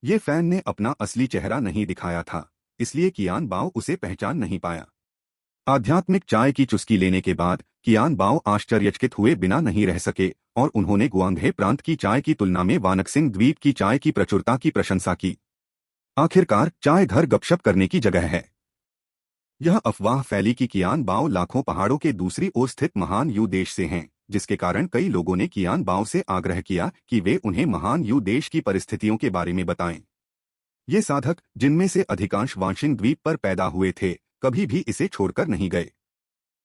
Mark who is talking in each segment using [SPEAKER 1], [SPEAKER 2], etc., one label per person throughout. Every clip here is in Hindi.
[SPEAKER 1] ये फैन ने अपना असली चेहरा नहीं दिखाया था, इसलिए कियान बाओ उसे पहचान नहीं पाया। आध्यात्मिक चाय की चुस्की लेने के बाद कियान बाओ आश्चर्यचकित हुए बिना नहीं रह सके और उन्होंने गुआंगहे प्रांत की चाय की तुलना में वानक्सिंग द्वीप की चाय की प्रचुरता की प्रशंसा की। आखिरकार चाय घर गपशप करने की जगह है। यह अफवाह फैली कि कियान बाओ लाखों पहाड़ों के दूसरी ओर स्थित महान यू देश से हैं, जिसके कारण कई लोगों ने कियान बाओ से आग्रह किया कि वे उन्हें महान यू देश की परिस्थितियों के बारे में बताएं। ये साधक, जिनमें से अधिकांश वांशिंग द्वीप पर पैदा हुए थे, कभी भी इसे छोड़कर नहीं गए।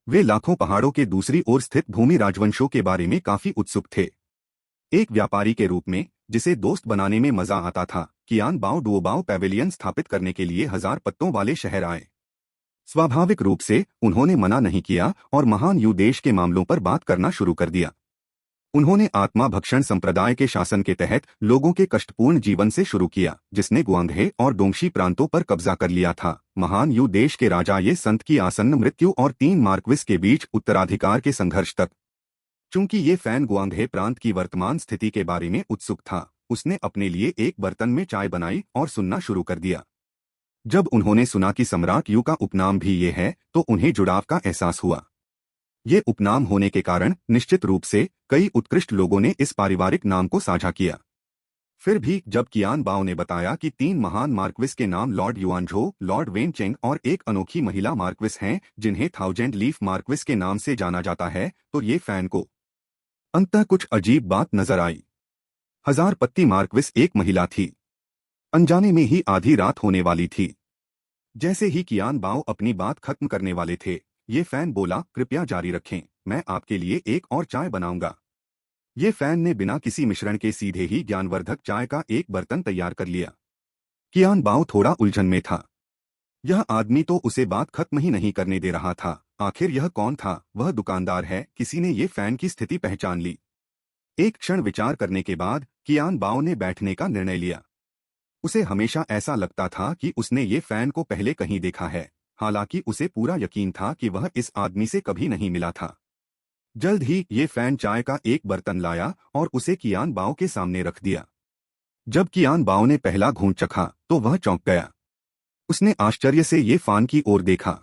[SPEAKER 1] वे लाखों पहाड़ों के दूसरी ओर स्थित भूमि राजवंशों के बारे में काफी उत्सुक थे। एक व्यापारी के रूप में, जिसे दोस्त बनाने में मजा आता था, कियान बाओ डुओबाओ पैवेलियन स्थापित करने के लिए 1000 पत्तों वाले शहर आए। स्वाभाविक रूप से उन्होंने मना नहीं किया और महान यू देश के मामलों पर बात करना शुरू कर दिया। उन्होंने आत्मा भक्षण संप्रदाय के शासन के तहत लोगों के कष्टपूर्ण जीवन से शुरू किया, जिसने गुआंगहे और डोंगशी प्रांतों पर कब्जा कर लिया था। महान यू देश के राजा ये संत की आसन्न मृत्यु और 3 मार्क्विस के बीच उत्तराधिकार के संघर्ष तक। चूंकि ये फैन गुआंगहे प्रांत की वर्तमान स्थिति के बारे में उत्सुक था, उसने अपने लिए एक बर्तन में चाय बनाई और सुनना शुरू कर दिया। जब उन्होंने सुना कि सम्राट यू का उपनाम भी ये है, तो उन्हें जुड़ाव का एहसास हुआ। ये उपनाम होने के कारण निश्चित रूप से कई उत्कृष्ट लोगों ने इस पारिवारिक नाम को साझा किया। फिर भी जब कियान बाओ ने बताया कि 3 महान मार्क्विस के नाम लॉर्ड युआनझो, लॉर्ड वेनचेंग और एक अनोखी महिला मार्क्विस हैं, जिन्हें थाउजेंड लीफ मार्क्विस के नाम से जाना जाता है, तो ये फैन को अंततः कुछ अजीब बात नजर आई। 1000 पत्ती मार्क्विस एक महिला थी। अनजाने में ही आधी रात होने वाली थी। जैसे ही कियान बाओ अपनी बात खत्म करने वाले थे, ये फैन बोला, कृपया जारी रखें, मैं आपके लिए एक और चाय बनाऊंगा। ये फैन ने बिना किसी मिश्रण के सीधे ही ज्ञानवर्धक चाय का एक बर्तन तैयार कर लिया। कियान बाओ थोड़ा उलझन में था। यह आदमी तो उसे बात खत्म ही नहीं करने दे रहा था। आखिर यह कौन था? वह दुकानदार है? किसी ने ये फैन की स्थिति पहचान ली? एक क्षण विचार करने के बाद कियान बाओ ने बैठने का निर्णय लिया। उसे हमेशा ऐसा लगता था कि उसने ये फैन को पहले कहीं देखा है, हालांकि उसे पूरा यकीन था कि वह इस आदमी से कभी नहीं मिला था। जल्द ही ये फैन चाय का एक बर्तन लाया और उसे कियान बाओ के सामने रख दिया। जब कियान बाओ ने पहला घूंट चखा तो वह चौंक गया। उसने आश्चर्य से ये फैन की ओर देखा।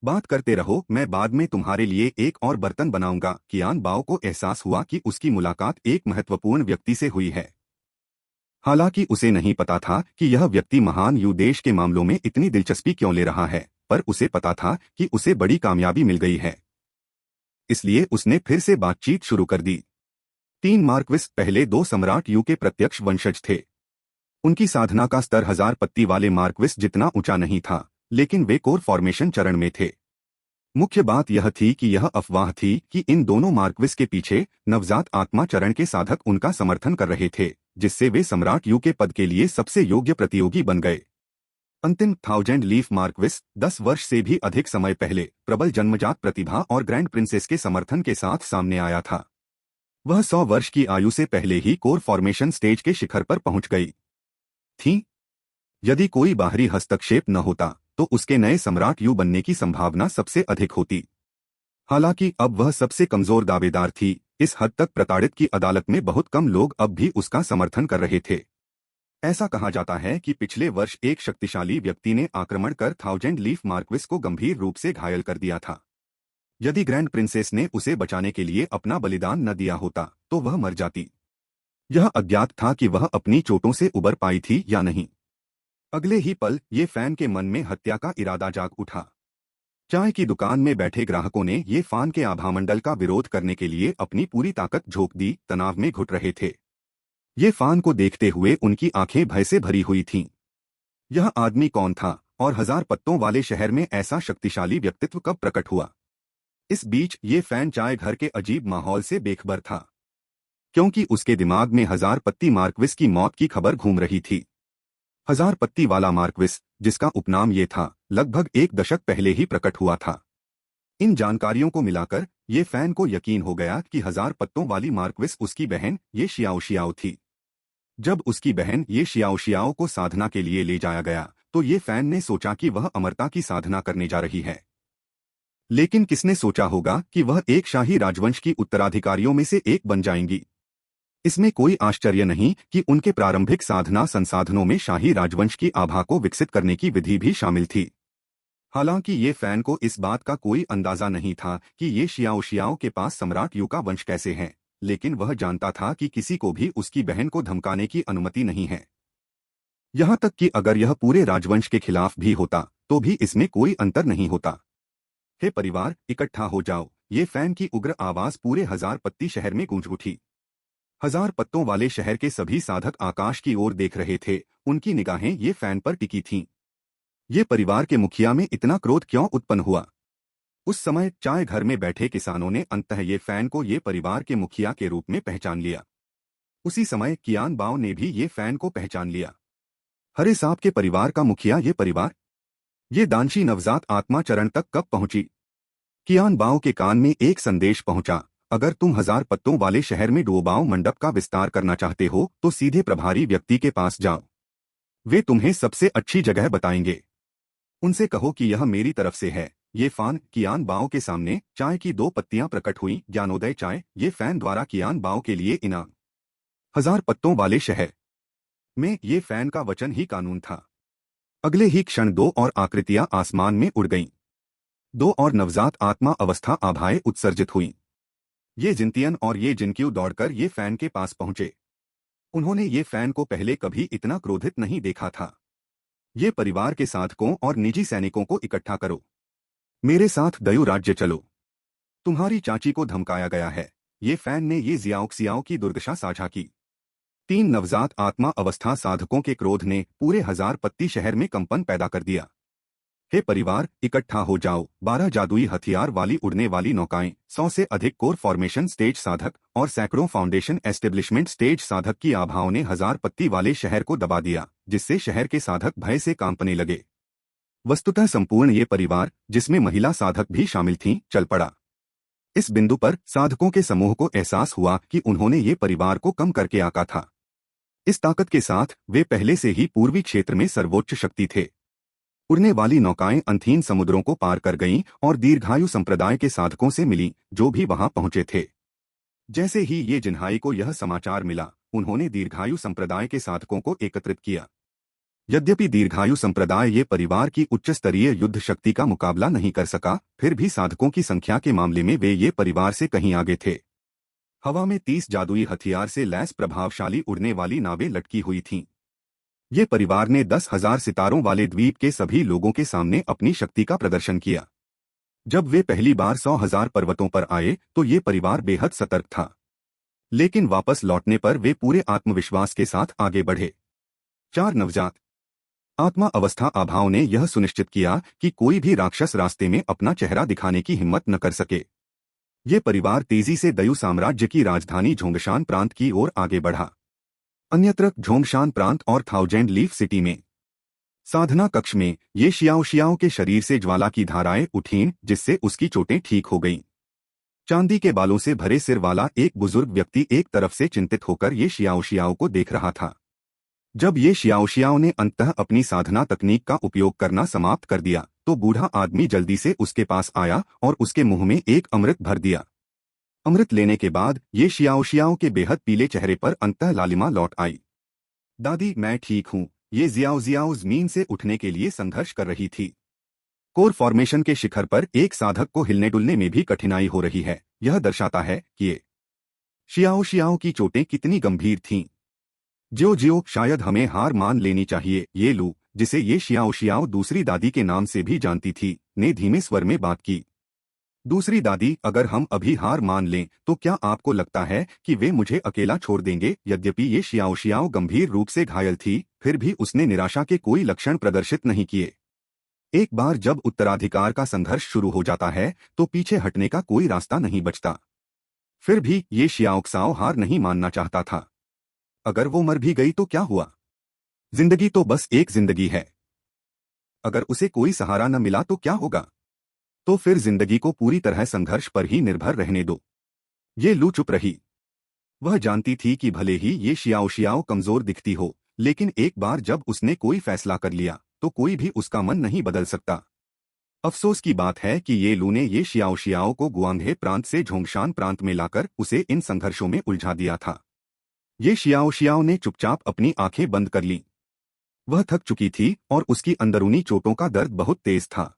[SPEAKER 1] बात करते रहो, मैं बाद में तुम्हारे लिए एक और बर्तन बनाऊंगा। कियान बाओ को एहसास हुआ कि उसकी मुलाकात एक महत्वपूर्ण व्यक्ति से हुई है। हालांकि उसे नहीं पता था कि यह व्यक्ति महान यू देश के मामलों में इतनी दिलचस्पी क्यों ले रहा है, पर उसे पता था कि उसे बड़ी कामयाबी मिल गई है। इसलिए उसने फिर से बातचीत शुरू कर दी। 3 मार्क्विस पहले 2 सम्राट यू के प्रत्यक्ष वंशज थे। उनकी साधना का स्तर 1000 पत्ती वाले मार्क्विस जितना ऊंचा नहीं था, लेकिन वे कोर फॉर्मेशन चरण में थे। मुख्य बात यह थी कि यह अफवाह थी कि इन दोनों मार्क्विस के पीछे नवजात आत्मा चरण के साधक उनका समर्थन कर रहे थे, जिससे वे सम्राट यू के पद के लिए सबसे योग्य प्रतियोगी बन गए। अंतिम थाउजेंड लीफ मार्क्विस 10 वर्ष से भी अधिक समय पहले प्रबल जन्मजात प्रतिभा और ग्रैंड प्रिंसेस के समर्थन के साथ सामने आया था। वह 100 वर्ष की आयु से पहले ही कोर फॉर्मेशन स्टेज के शिखर पर पहुंच गई थी। यदि कोई बाहरी हस्तक्षेप न होता तो उसके नए सम्राट यू बनने की संभावना सबसे अधिक होती। हालांकि अब वह सबसे कमजोर दावेदार थी। इस हद तक प्रताड़ित की अदालत में बहुत कम लोग अब भी उसका समर्थन कर रहे थे। ऐसा कहा जाता है कि पिछले वर्ष एक शक्तिशाली व्यक्ति ने आक्रमण कर थाउजेंड लीफ मार्क्विस को गंभीर रूप से घायल कर दिया था। यदि ग्रैंड प्रिंसेस ने उसे बचाने के लिए अपना बलिदान न दिया होता तो वह मर जाती। यह अज्ञात था कि वह अपनी चोटों से उबर पाई थी या नहीं। अगले ही पल ये फैन के मन में हत्या का इरादा जाग उठा। चाय की दुकान में बैठे ग्राहकों ने ये फैन के आभामंडल का विरोध करने के लिए अपनी पूरी ताकत झोंक दी, तनाव में घुट रहे थे। ये फैन को देखते हुए उनकी आंखें भय से भरी हुई थीं। यह आदमी कौन था और 1000 पत्तों वाले शहर में ऐसा शक्तिशाली व्यक्तित्व कब प्रकट हुआ? इस बीच ये फैन चाय घर के अजीब माहौल से बेखबर था, क्योंकि उसके दिमाग में 1000 पत्ती मार्क्विस की मौत की खबर घूम रही थी। 1000 पत्ती वाला मार्क्विस, जिसका उपनाम ये था, लगभग 1 दशक पहले ही प्रकट हुआ था। इन जानकारियों को मिलाकर ये फैन को यकीन हो गया कि 1000 पत्तों वाली मार्क्विस उसकी बहन ये शियाओ शियाओ थी। जब उसकी बहन ये शियाओ शियाओ को साधना के लिए ले जाया गया तो ये फैन ने सोचा कि वह अमरता की साधना करने जा रही है। लेकिन किसने सोचा होगा कि वह एक शाही राजवंश की उत्तराधिकारियों में से एक बन जाएंगी। इसमें कोई आश्चर्य नहीं कि उनके प्रारंभिक साधना संसाधनों में शाही राजवंश की आभा को विकसित करने की विधि भी शामिल थी। हालांकि ये फैन को इस बात का कोई अंदाजा नहीं था कि ये शियाओ शियाओ के पास सम्राट यू का वंश कैसे है, लेकिन वह जानता था कि किसी को भी उसकी बहन को धमकाने की अनुमति नहीं है। यहाँ तक कि अगर यह पूरे राजवंश के खिलाफ भी होता तो भी इसमें कोई अंतर नहीं होता। हे परिवार, इकट्ठा हो जाओ, ये फैन की उग्र आवाज पूरे हजार पत्ती शहर में गूंज उठी। हजार पत्तों वाले शहर के सभी साधक आकाश की ओर देख रहे थे, उनकी निगाहें ये फैन पर टिकी थीं। ये परिवार के मुखिया में इतना क्रोध क्यों उत्पन्न हुआ? उस समय चाय घर में बैठे किसानों ने अंततः ये फैन को ये परिवार के मुखिया के रूप में पहचान लिया। उसी समय कियान बाओ ने भी ये फैन को पहचान लिया। हरे सांप के परिवार का मुखिया ये परिवार, ये दानशी नवजात आत्मा चरण तक कब पहुंची? कियान बाओ के कान में एक संदेश पहुंचा, अगर तुम हजार पत्तों वाले शहर में डुओबाओ मंडप का विस्तार करना चाहते हो तो सीधे प्रभारी व्यक्ति के पास जाओ। वे तुम्हें सबसे अच्छी जगह बताएंगे। उनसे कहो कि यह मेरी तरफ से है। ये फैन कियान बाओ के सामने चाय की दो पत्तियां प्रकट हुई। ज्ञानोदय चाय, ये फैन द्वारा कियान बाओ के लिए इनाम। हजार पत्तों वाले शहर में ये फैन का वचन ही कानून था। अगले ही क्षण दो और आकृतियां आसमान में उड़ गईं। दो और नवजात आत्मा अवस्था आभाएं उत्सर्जित हुईं। ये जिनतियन और ये जिनक्यू दौड़कर ये फैन के पास पहुंचे। उन्होंने ये फैन को पहले कभी इतना क्रोधित नहीं देखा था। ये परिवार के साधकों और निजी सैनिकों को इकट्ठा करो, मेरे साथ दयु राज्य चलो। तुम्हारी चाची को धमकाया गया है। ये फैन ने ये जियाओक्सियाओ की दुर्दशा साझा की। तीन नवजात आत्मा अवस्था साधकों के क्रोध ने पूरे हजार पत्ती शहर में कंपन पैदा कर दिया। हे परिवार, इकट्ठा हो जाओ। 12 जादुई हथियार वाली उड़ने वाली नौकाएं, 100 से अधिक कोर फॉर्मेशन स्टेज साधक और सैकड़ों फाउंडेशन एस्टेब्लिशमेंट स्टेज साधक की आभाओं ने हजार पत्ती वाले शहर को दबा दिया, जिससे शहर के साधक भय से कांपने लगे। वस्तुतः संपूर्ण ये परिवार, जिसमें महिला साधक भी शामिल थीं, चल पड़ा। इस बिंदु पर साधकों के समूह को एहसास हुआ कि उन्होंने ये परिवार को कम करके आका था। इस ताकत के साथ वे पहले से ही पूर्वी क्षेत्र में सर्वोच्च शक्ति थे। उड़ने वाली नौकाएं अंधीन समुद्रों को पार कर गईं और दीर्घायु संप्रदाय के साधकों से मिली, जो भी वहां पहुंचे थे। जैसे ही ये जिन्हाई को यह समाचार मिला, उन्होंने दीर्घायु संप्रदाय के साधकों को एकत्रित किया। यद्यपि दीर्घायु संप्रदाय ये परिवार की उच्च स्तरीय युद्ध शक्ति का मुकाबला नहीं कर सका, फिर भी साधकों की संख्या के मामले में वे ये परिवार से कहीं आगे थे। हवा में 30 जादुई हथियार से लैस प्रभावशाली उड़ने वाली नावें लटकी हुई थीं। ये परिवार ने 10,000 सितारों वाले द्वीप के सभी लोगों के सामने अपनी शक्ति का प्रदर्शन किया। जब वे पहली बार 100,000 पर्वतों पर आए तो ये परिवार बेहद सतर्क था, लेकिन वापस लौटने पर वे पूरे आत्मविश्वास के साथ आगे बढ़े। 4 नवजात आत्मा अवस्था आभाओं ने यह सुनिश्चित किया कि कोई भी राक्षस रास्ते में अपना चेहरा दिखाने की हिम्मत न कर सके। ये परिवार तेजी से दयु साम्राज्य की राजधानी झोंगशान प्रांत की ओर आगे बढ़ा। अन्यत्र झोंगशान प्रांत और थाउजेंड लीफ सिटी में साधना कक्ष में ये शियाओ शियाओ के शरीर से ज्वाला की धाराएं उठीं, जिससे उसकी चोटें ठीक हो गईं। चांदी के बालों से भरे सिर वाला एक बुजुर्ग व्यक्ति एक तरफ से चिंतित होकर ये शियाओ शियाओ को देख रहा था। जब ये शियाओ शियाओ ने अंततः अपनी साधना तकनीक का उपयोग करना समाप्त कर दिया, तो बूढ़ा आदमी जल्दी से उसके पास आया और उसके मुंह में एक अमृत भर दिया। अमृत लेने के बाद ये शियाओ शियाओ के बेहद पीले चेहरे पर अंततः लालिमा लौट आई। दादी, मैं ठीक हूँ। ये जियाओ जियाओ जमीन से उठने के लिए संघर्ष कर रही थी। कोर फॉर्मेशन के शिखर पर एक साधक को हिलने डुलने में भी कठिनाई हो रही है। यह दर्शाता है कि ये शियाओ शियाओ की चोटें कितनी गंभीर थीं। ज्यो ज्यो, शायद हमें हार मान लेनी चाहिए। ये लू, जिसे ये शियाओ शियाओ दूसरी दादी के नाम से भी जानती थी, ने धीमे स्वर में बात की। दूसरी दादी, अगर हम अभी हार मान लें तो क्या आपको लगता है कि वे मुझे अकेला छोड़ देंगे? यद्यपि ये शियाओ शियाओ गंभीर रूप से घायल थी, फिर भी उसने निराशा के कोई लक्षण प्रदर्शित नहीं किए। एक बार जब उत्तराधिकार का संघर्ष शुरू हो जाता है तो पीछे हटने का कोई रास्ता नहीं बचता। फिर भी ये शियाओक्साओ हार नहीं मानना चाहता था। अगर वो मर भी गई तो क्या हुआ? जिंदगी तो बस एक जिंदगी है। अगर उसे कोई सहारा न मिला तो क्या होगा? तो फिर जिंदगी को पूरी तरह संघर्ष पर ही निर्भर रहने दो। ये लू चुप रही। वह जानती थी कि भले ही ये शियाओ शियाओ कमजोर दिखती हो, लेकिन एक बार जब उसने कोई फैसला कर लिया तो कोई भी उसका मन नहीं बदल सकता। अफसोस की बात है कि ये लू ने ये शियाओ शियाओ को गुआंगहे प्रांत से झोंगशान प्रांत में लाकर उसे इन संघर्षों में उलझा दिया था। ये शियाओ शियाओ ने चुपचाप अपनी आंखें बंद कर लीं। वह थक चुकी थी और उसकी अंदरूनी चोटों का दर्द बहुत तेज था।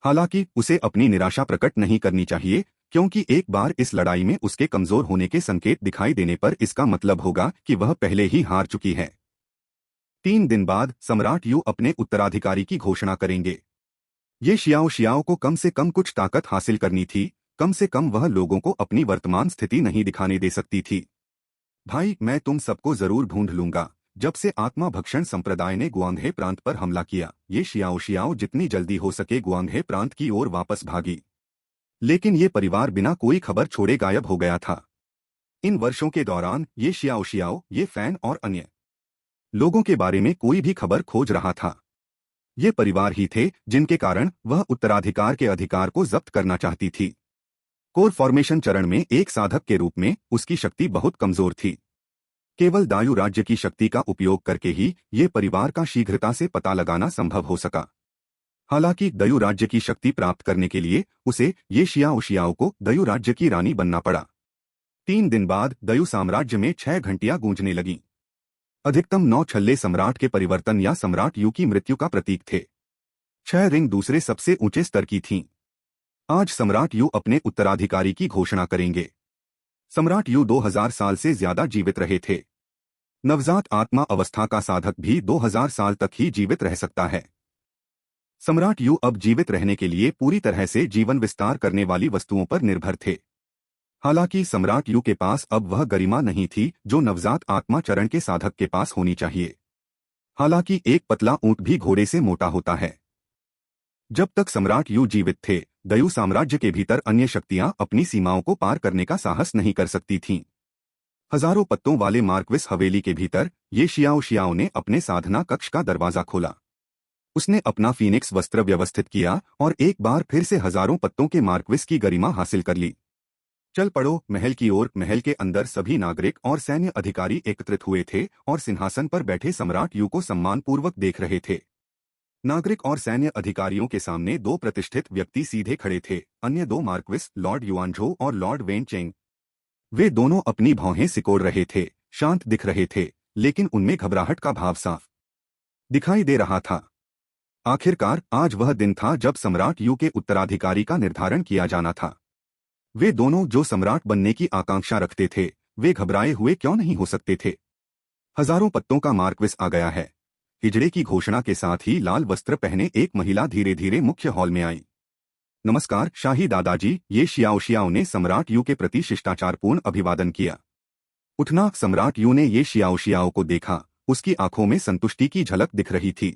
[SPEAKER 1] हालांकि उसे अपनी निराशा प्रकट नहीं करनी चाहिए, क्योंकि एक बार इस लड़ाई में उसके कमजोर होने के संकेत दिखाई देने पर इसका मतलब होगा कि वह पहले ही हार चुकी है। 3 दिन बाद सम्राट यू अपने उत्तराधिकारी की घोषणा करेंगे। ये शियाओ शियाओ को कम से कम कुछ ताकत हासिल करनी थी, कम से कम वह लोगों को अपनी वर्तमान स्थिति नहीं दिखाने दे सकती थी। भाई, मैं तुम सबको जरूर ढूंढ लूंगा। जब से आत्मा भक्षण संप्रदाय ने गुआंगहे प्रांत पर हमला किया, ये शियाओ शियाओ जितनी जल्दी हो सके गुआंगहे प्रांत की ओर वापस भागी। लेकिन ये परिवार बिना कोई खबर छोड़े गायब हो गया था। इन वर्षों के दौरान ये शियाओ शियाओ, ये फैन और अन्य लोगों के बारे में कोई भी खबर खोज रहा था। ये परिवार ही थे जिनके कारण वह उत्तराधिकार के अधिकार को जब्त करना चाहती थी। कोर फॉर्मेशन चरण में एक साधक के रूप में उसकी शक्ति बहुत कमजोर थी। केवल दायु राज्य की शक्ति का उपयोग करके ही ये परिवार का शीघ्रता से पता लगाना संभव हो सका। हालांकि दयु राज्य की शक्ति प्राप्त करने के लिए उसे ये शियाओ शियाओ को दयु राज्य की रानी बनना पड़ा। 3 दिन बाद दयु साम्राज्य में 6 घंटियां गूंजने लगीं। अधिकतम 9 छल्ले सम्राट के परिवर्तन या सम्राट यू की मृत्यु का प्रतीक थे। 6 रिंग दूसरे सबसे ऊंचे स्तर की थीं। आज सम्राट यू अपने उत्तराधिकारी की घोषणा करेंगे। सम्राट यू 2000 साल से ज्यादा जीवित रहे थे। नवजात आत्मा अवस्था का साधक भी 2000 साल तक ही जीवित रह सकता है। सम्राट यू अब जीवित रहने के लिए पूरी तरह से जीवन विस्तार करने वाली वस्तुओं पर निर्भर थे। हालांकि सम्राट यू के पास अब वह गरिमा नहीं थी जो नवजात आत्मा चरण के साधक के पास होनी चाहिए। हालांकि एक पतला ऊंट भी घोड़े से मोटा होता है। जब तक सम्राट यू जीवित थे, दयु साम्राज्य के भीतर अन्य शक्तियां अपनी सीमाओं को पार करने का साहस नहीं कर सकती थीं। हजारों पत्तों वाले मार्क्विस हवेली के भीतर ये शियाओ शियाओ ने अपने साधना कक्ष का दरवाजा खोला। उसने अपना फीनिक्स वस्त्र व्यवस्थित किया और एक बार फिर से हजारों पत्तों के मार्क्विस की गरिमा हासिल कर ली। चल पड़ो महल की ओर। महल के अंदर सभी नागरिक और सैन्य अधिकारी एकत्रित हुए थे और सिंहासन पर बैठे सम्राट यू को सम्मानपूर्वक देख रहे थे। नागरिक और सैन्य अधिकारियों के सामने 2 प्रतिष्ठित व्यक्ति सीधे खड़े थे, अन्य 2 मार्क्विस, लॉर्ड युआनझो और लॉर्ड वेन चेंग। वे दोनों अपनी भौहें सिकोड़ रहे थे, शांत दिख रहे थे, लेकिन उनमें घबराहट का भाव साफ दिखाई दे रहा था। आखिरकार आज वह दिन था जब सम्राट यू के उत्तराधिकारी का निर्धारण किया जाना था। वे दोनों जो सम्राट बनने की आकांक्षा रखते थे, वे घबराए हुए क्यों नहीं हो सकते थे। हजारों पत्तों का मार्क्विस आ गया है। हिजड़े की घोषणा के साथ ही लाल वस्त्र पहने एक महिला धीरे धीरे मुख्य हॉल में आई। नमस्कार शाही दादाजी, ये शियाओ शियाओ ने सम्राट यू के प्रति शिष्टाचारपूर्ण अभिवादन किया। उठना। सम्राट यू ने ये शियाओ शियाओ को देखा। उसकी आंखों में संतुष्टि की झलक दिख रही थी।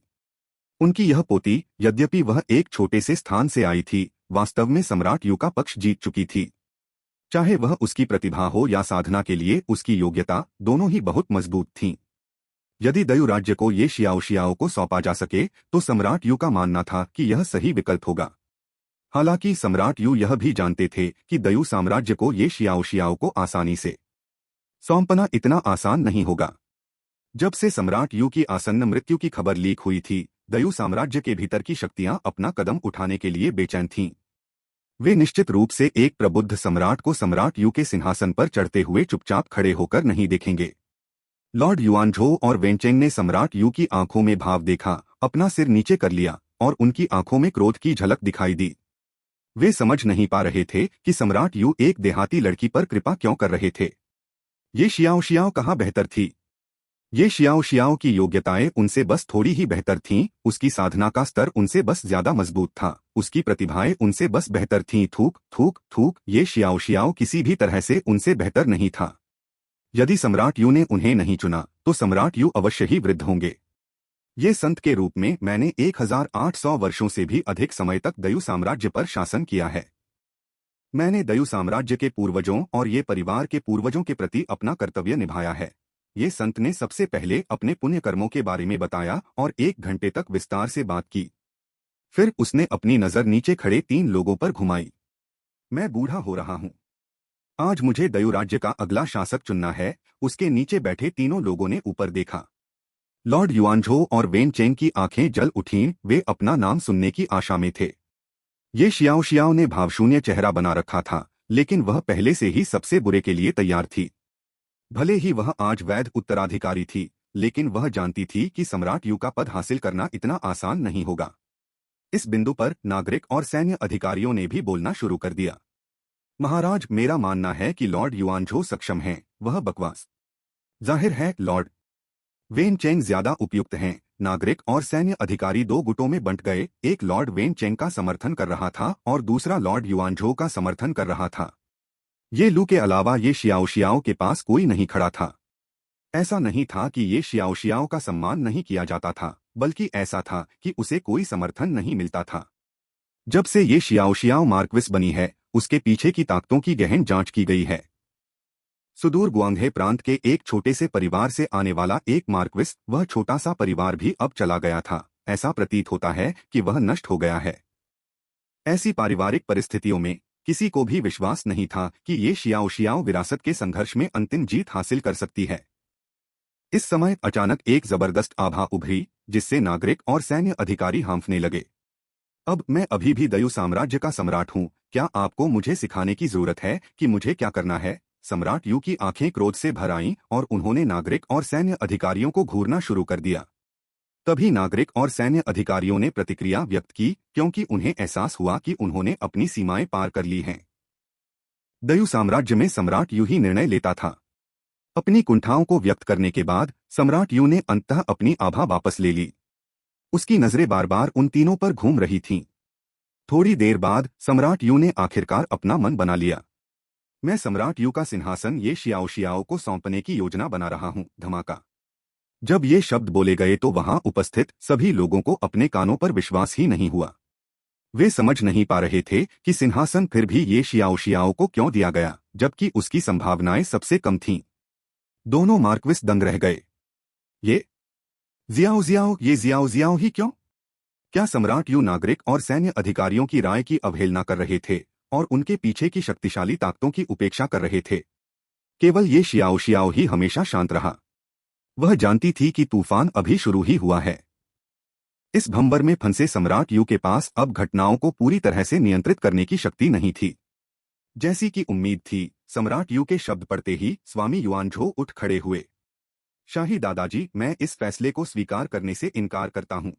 [SPEAKER 1] उनकी यह पोती, यद्यपि वह एक छोटे से स्थान से आई थी, वास्तव में सम्राट यू का पक्ष जीत चुकी थी। चाहे वह उसकी प्रतिभा हो या साधना के लिए उसकी योग्यता, दोनों ही बहुत मजबूत थीं। यदि दयु राज्य को ये शियाओ शियाओ को सौंपा जा सके तो सम्राट यू का मानना था कि यह सही विकल्प होगा। हालांकि सम्राट यू यह भी जानते थे कि दयु साम्राज्य को ये शियाओ शियाओ को आसानी से सौंपना इतना आसान नहीं होगा। जब से सम्राट यू की आसन्न मृत्यु की खबर लीक हुई थी, दयु साम्राज्य के भीतर की शक्तियां अपना कदम उठाने के लिए बेचैन थीं। वे निश्चित रूप से एक प्रबुद्ध सम्राट को सम्राट यू के सिंहासन पर चढ़ते हुए चुपचाप खड़े होकर नहीं देखेंगे। लॉर्ड युआनझो और वेनचेंग ने सम्राट यू की आंखों में भाव देखा, अपना सिर नीचे कर लिया और उनकी आंखों में क्रोध की झलक दिखाई दी। वे समझ नहीं पा रहे थे कि सम्राट यू एक देहाती लड़की पर कृपा क्यों कर रहे थे। ये शियाओ शियाओ कहाँ बेहतर थी। ये शियाओ शियाओ की योग्यताएं उनसे बस थोड़ी ही बेहतर थीं, उसकी साधना का स्तर उनसे बस ज्यादा मजबूत था, उसकी प्रतिभाएं उनसे बस बेहतर थीं। थूक थूक थूक। ये शियाओ शियाओ किसी भी तरह से उनसे बेहतर नहीं था। यदि सम्राट यू ने उन्हें नहीं चुना तो सम्राट यू अवश्य ही वृद्ध होंगे। ये संत के रूप में मैंने 1800 वर्षों से भी अधिक समय तक दयु साम्राज्य पर शासन किया है। मैंने दयु साम्राज्य के पूर्वजों और ये परिवार के पूर्वजों के प्रति अपना कर्तव्य निभाया है। ये संत ने सबसे पहले अपने पुण्य कर्मों के बारे में बताया और 1 घंटे तक विस्तार से बात की। फिर उसने अपनी नजर नीचे खड़े 3 लोगों पर घुमाई। मैं बूढ़ा हो रहा हूं। आज मुझे दयु राज्य का अगला शासक चुनना है। उसके नीचे बैठे तीनों लोगों ने ऊपर देखा। लॉर्ड युआनझो और वेन चेंग की आंखें जल उठीं। वे अपना नाम सुनने की आशा में थे। ये शियाओ शियाओ ने भावशून्य चेहरा बना रखा था, लेकिन वह पहले से ही सबसे बुरे के लिए तैयार थी। भले ही वह आज वैध उत्तराधिकारी थी, लेकिन वह जानती थी कि सम्राट यू का पद हासिल करना इतना आसान नहीं होगा। इस बिंदु पर नागरिक और सैन्य अधिकारियों ने भी बोलना शुरू कर दिया। महाराज, मेरा मानना है कि लॉर्ड युआनझो सक्षम हैं। वह बकवास। जाहिर है लॉर्ड वेन चेंग ज्यादा उपयुक्त हैं। नागरिक और सैन्य अधिकारी दो गुटों में बंट गए। एक लॉर्ड वेन चेंग का समर्थन कर रहा था और दूसरा लॉर्ड युआनझो का समर्थन कर रहा था। ये लू के अलावा ये शियाओ शियाओ के पास कोई नहीं खड़ा था। ऐसा नहीं था कि ये शियाओ शियाओ का सम्मान नहीं किया जाता था, बल्कि ऐसा था कि उसे कोई समर्थन नहीं मिलता था। जब से ये शियाओ शियाओ मार्क्विस बनी है, उसके पीछे की ताकतों की गहन जांच की गई है। सुदूर गुआंगहे प्रांत के एक छोटे से परिवार से आने वाला एक मार्क्विस, वह छोटा सा परिवार भी अब चला गया था। ऐसा प्रतीत होता है कि वह नष्ट हो गया है। ऐसी पारिवारिक परिस्थितियों में किसी को भी विश्वास नहीं था कि ये शियाओ शियाओ विरासत के संघर्ष में अंतिम जीत हासिल कर सकती है। इस समय अचानक एक जबरदस्त आभा उभरी, जिससे नागरिक और सैन्य अधिकारी हांफने लगे। अब मैं अभी भी दयु साम्राज्य का सम्राट हूँ। क्या आपको मुझे सिखाने की जरूरत है कि मुझे क्या करना है? सम्राट यू की आंखें क्रोध से भर आईं और उन्होंने नागरिक और सैन्य अधिकारियों को घूरना शुरू कर दिया। तभी नागरिक और सैन्य अधिकारियों ने प्रतिक्रिया व्यक्त की, क्योंकि उन्हें एहसास हुआ कि उन्होंने अपनी सीमाएं पार कर ली हैं। दयु साम्राज्य में सम्राट यू ही निर्णय लेता था। अपनी कुंठाओं को व्यक्त करने के बाद सम्राट यू ने अंततः अपनी आभा वापस ले ली। उसकी नजरें बार बार उन तीनों पर घूम रही थीं। थोड़ी देर बाद सम्राट यू ने आखिरकार अपना मन बना लिया। मैं सम्राट यू का सिंहासन ये शियाओ शियाओ को सौंपने की योजना बना रहा हूँ। धमाका। जब ये शब्द बोले गए तो वहां उपस्थित सभी लोगों को अपने कानों पर विश्वास ही नहीं हुआ। वे समझ नहीं पा रहे थे कि सिंहासन फिर भी ये शियाओ शियाओ को क्यों दिया गया, जबकि उसकी संभावनाएं सबसे कम थीं। दोनों मार्क्विस दंग रह गए। ये जियाओ जियाओ, ये जियाओ जियाओ ही क्यों? क्या सम्राट यू नागरिक और सैन्य अधिकारियों की राय की अवहेलना कर रहे थे और उनके पीछे की शक्तिशाली ताकतों की उपेक्षा कर रहे थे? केवल ये शियाओ शियाओ ही हमेशा शांत रहा। वह जानती थी कि तूफान अभी शुरू ही हुआ है। इस भंवर में फंसे सम्राट यू के पास अब घटनाओं को पूरी तरह से नियंत्रित करने की शक्ति नहीं थी। जैसी कि उम्मीद थी, सम्राट यू के शब्द पढ़ते ही स्वामी युआनझो उठ खड़े हुए। शाही दादाजी, मैं इस फैसले को स्वीकार करने से इनकार करता हूँ।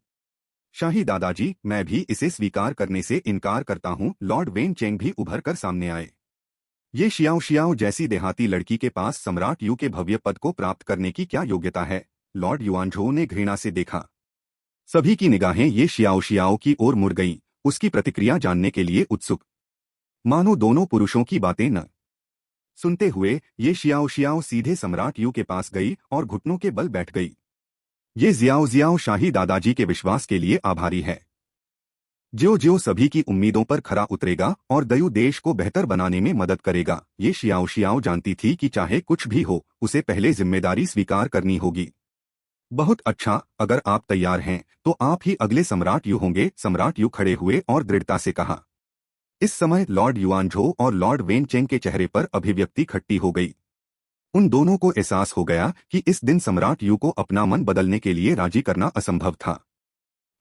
[SPEAKER 1] शाही दादाजी, मैं भी इसे स्वीकार करने से इनकार करता हूँ। लॉर्ड वेन चेंग भी उभर कर सामने आए। ये शियाओ शियाओ जैसी देहाती लड़की के पास सम्राट यू के भव्य पद को प्राप्त करने की क्या योग्यता है? लॉर्ड युआनझो ने घृणा से देखा। सभी की निगाहें ये शियाओ शियाओ की ओर मुड़ गईं, उसकी प्रतिक्रिया जानने के लिए उत्सुक। मानो दोनों पुरुषों की बातें न सुनते हुए ये शियाओ शियाओ सीधे सम्राट यू के पास गई और घुटनों के बल बैठ गई। ये जियाओ जियाओ शाही दादाजी के विश्वास के लिए आभारी है। ज्यो ज्यो सभी की उम्मीदों पर खरा उतरेगा और दयु देश को बेहतर बनाने में मदद करेगा। ये शियाओ शियाओ जानती थी कि चाहे कुछ भी हो, उसे पहले जिम्मेदारी स्वीकार करनी होगी। बहुत अच्छा, अगर आप तैयार हैं तो आप ही अगले सम्राट यू होंगे। सम्राट यू खड़े हुए और दृढ़ता से कहा। इस समय लॉर्ड युआनझो और लॉर्ड वेन चेंग के चेहरे पर अभिव्यक्ति खट्टी हो गई। उन दोनों को एहसास हो गया कि इस दिन सम्राट यू को अपना मन बदलने के लिए राजी करना असंभव था।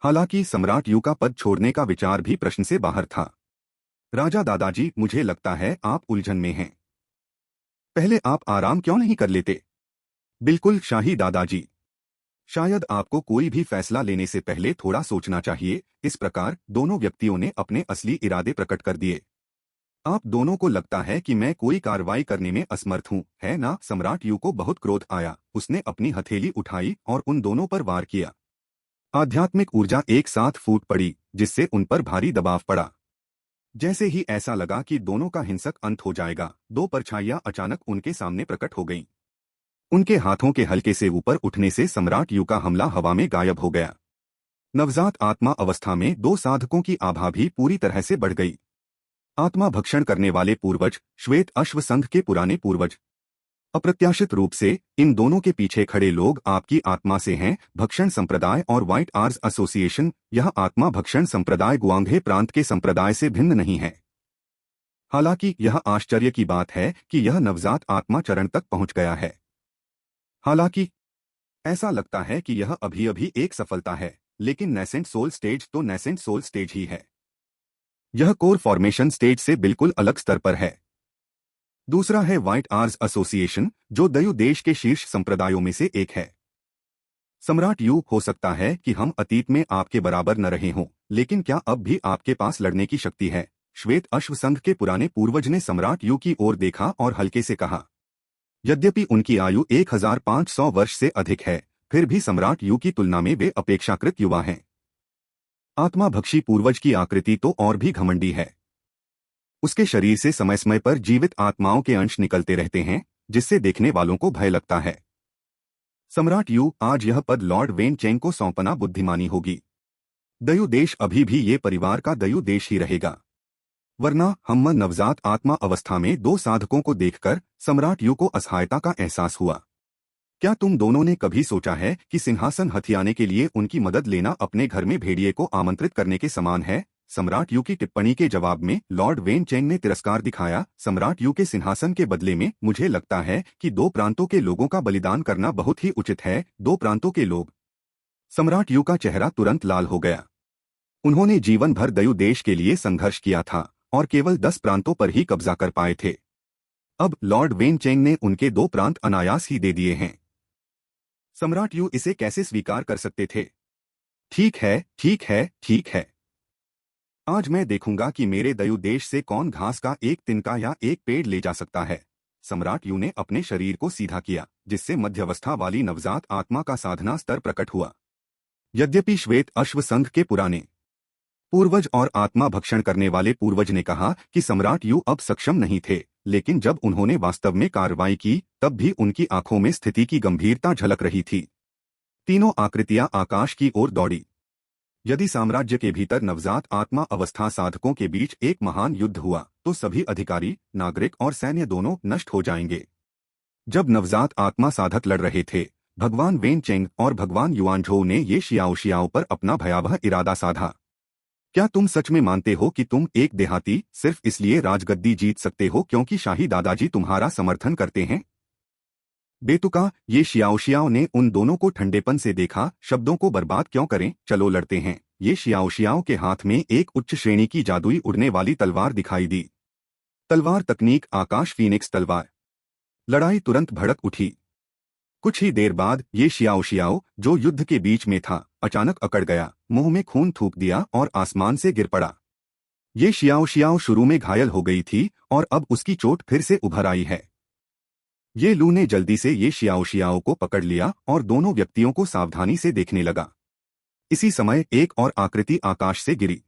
[SPEAKER 1] हालांकि सम्राट यू का पद छोड़ने का विचार भी प्रश्न से बाहर था। राजा दादाजी, मुझे लगता है आप उलझन में हैं। पहले आप आराम क्यों नहीं कर लेते? बिल्कुल शाही दादाजी। शायद आपको कोई भी फैसला लेने से पहले थोड़ा सोचना चाहिए। इस प्रकार दोनों व्यक्तियों ने अपने असली इरादे प्रकट कर दिए। आप दोनों को लगता है कि मैं कोई कार्रवाई करने में असमर्थ हूँ, है ना? सम्राट यू को बहुत क्रोध आया। उसने अपनी हथेली उठाई और उन दोनों पर वार किया। आध्यात्मिक ऊर्जा एक साथ फूट पड़ी, जिससे उन पर भारी दबाव पड़ा। जैसे ही ऐसा लगा कि दोनों का हिंसक अंत हो जाएगा, दो परछाइयां अचानक उनके सामने प्रकट हो गईं। उनके हाथों के हल्के से ऊपर उठने से सम्राट यू का हमला हवा में गायब हो गया। नवजात आत्मा अवस्था में दो साधकों की आभा भी पूरी तरह से बढ़ गई। आत्मा भक्षण करने वाले पूर्वज, श्वेत अश्व संघ के पुराने पूर्वज। अप्रत्याशित रूप से इन दोनों के पीछे खड़े लोग आपकी आत्मा से हैं। भक्षण संप्रदाय और व्हाइट आर्स एसोसिएशन। यह आत्मा भक्षण संप्रदाय गुआंगहे प्रांत के संप्रदाय से भिन्न नहीं है। हालांकि यह आश्चर्य की बात है कि यह नवजात आत्मा चरण तक पहुंच गया है। हालांकि ऐसा लगता है कि यह अभी अभी एक सफलता है, लेकिन नेसेंट सोल स्टेज तो नेसेंट सोल स्टेज ही है। यह कोर फॉर्मेशन स्टेज से बिल्कुल अलग स्तर पर है। दूसरा है व्हाइट आर्स एसोसिएशन, जो दयु देश के शीर्ष संप्रदायों में से एक है। सम्राट यू, हो सकता है कि हम अतीत में आपके बराबर न रहे हों, लेकिन क्या अब भी आपके पास लड़ने की शक्ति है? श्वेत अश्व संघ के पुराने पूर्वज ने सम्राट यू की ओर देखा और हल्के से कहा। यद्यपि उनकी आयु 1500 वर्ष से अधिक है, फिर भी सम्राट यू की तुलना में वे अपेक्षाकृत युवा हैं। आत्माभक्षी पूर्वज की आकृति तो और भी घमंडी है। उसके शरीर से समय समय पर जीवित आत्माओं के अंश निकलते रहते हैं, जिससे देखने वालों को भय लगता है। सम्राट यू, आज यह पद लॉर्ड वेन चेंग को सौंपना बुद्धिमानी होगी। दयु देश अभी भी ये परिवार का दयु देश ही रहेगा, वरना हम नवजात आत्मा अवस्था में दो साधकों को देखकर सम्राट यू को असहायता का एहसास हुआ। क्या तुम दोनों ने कभी सोचा है कि सिंहासन हथियाने के लिए उनकी मदद लेना अपने घर में भेड़िए को आमंत्रित करने के समान है? सम्राट यू की टिप्पणी के जवाब में लॉर्ड वेन चेंग ने तिरस्कार दिखाया। सम्राट यू के सिंहासन के बदले में मुझे लगता है कि दो प्रांतों के लोगों का बलिदान करना बहुत ही उचित है। दो प्रांतों के लोग? सम्राट यू का चेहरा तुरंत लाल हो गया। उन्होंने जीवन भर दयु देश के लिए संघर्ष किया था और केवल 10 प्रांतों पर ही कब्जा कर पाए थे। अब लॉर्ड वेन चेंग ने उनके 2 प्रांत अनायास ही दे दिए हैं। सम्राट यू इसे कैसे स्वीकार कर सकते थे? ठीक है, ठीक है, ठीक है। आज मैं देखूंगा कि मेरे दयु देश से कौन घास का एक तिनका या एक पेड़ ले जा सकता है। सम्राट यू ने अपने शरीर को सीधा किया, जिससे मध्यवस्था वाली नवजात आत्मा का साधना स्तर प्रकट हुआ। यद्यपि श्वेत अश्व संघ के पुराने पूर्वज और आत्मा भक्षण करने वाले पूर्वज ने कहा कि सम्राट यू अब सक्षम नहीं थे, लेकिन जब उन्होंने वास्तव में कार्रवाई की, तब भी उनकी आंखों में स्थिति की गंभीरता झलक रही थी। तीनों आकृतियां आकाश की ओर दौड़ी। यदि साम्राज्य के भीतर नवजात आत्मा अवस्था साधकों के बीच एक महान युद्ध हुआ, तो सभी अधिकारी, नागरिक और सैन्य दोनों नष्ट हो जाएंगे। जब नवजात आत्मा साधक लड़ रहे थे, भगवान वेन चेंग और भगवान युआनझोउ ने ये शियाओ पर अपना भयावह इरादा साधा। क्या तुम सच में मानते हो कि तुम एक देहाती सिर्फ इसलिए राजगद्दी जीत सकते हो क्योंकि शाही दादाजी तुम्हारा समर्थन करते हैं? बेतुका, ये शियाओ ने उन दोनों को ठंडेपन से देखा। शब्दों को बर्बाद क्यों करें, चलो लड़ते हैं। ये शियाओ के हाथ में एक उच्च श्रेणी की जादुई उड़ने वाली तलवार दिखाई दी। तलवार तकनीक आकाश फीनिक्स तलवार। लड़ाई तुरंत भड़क उठी। कुछ ही देर बाद ये शियाओ, जो युद्ध के बीच में था, अचानक अकड़ गया, मुंह में खून थूक दिया और आसमान से गिर पड़ा। ये शियाओ शुरू में घायल हो गई थी और अब उसकी चोट फिर से उभर आई है। ये लू ने जल्दी से ये शियाओ को पकड़ लिया और दोनों व्यक्तियों को सावधानी से देखने लगा। इसी समय एक और आकृति आकाश से गिरी।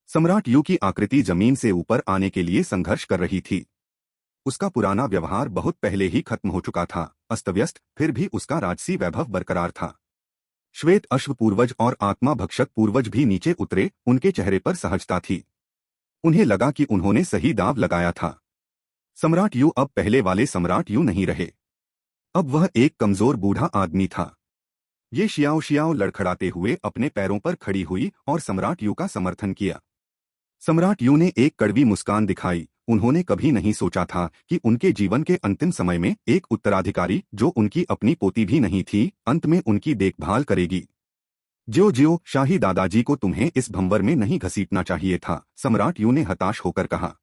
[SPEAKER 1] सम्राट यू की आकृति जमीन से ऊपर आने के लिए संघर्ष कर रही थी। उसका पुराना व्यवहार बहुत पहले ही खत्म हो चुका था, अस्तव्यस्त, फिर भी उसका राजसी वैभव बरकरार था। श्वेत अश्व पूर्वज और आत्मा भक्षक पूर्वज भी नीचे उतरे, उनके चेहरे पर सहजता थी। उन्हें लगा कि उन्होंने सही दाव लगाया था। सम्राट यू अब पहले वाले सम्राट यू नहीं रहे। अब वह एक कमजोर बूढ़ा आदमी था। ये शियाओ लड़खड़ाते हुए अपने पैरों पर खड़ी हुई और सम्राट यू का समर्थन किया। सम्राट यू ने एक कड़वी मुस्कान दिखाई। उन्होंने कभी नहीं सोचा था कि उनके जीवन के अंतिम समय में एक उत्तराधिकारी, जो उनकी अपनी पोती भी नहीं थी, अंत में उनकी देखभाल करेगी। ज्यो शाही दादाजी को तुम्हें इस भंवर में नहीं घसीटना चाहिए था, सम्राट यू ने हताश होकर कहा।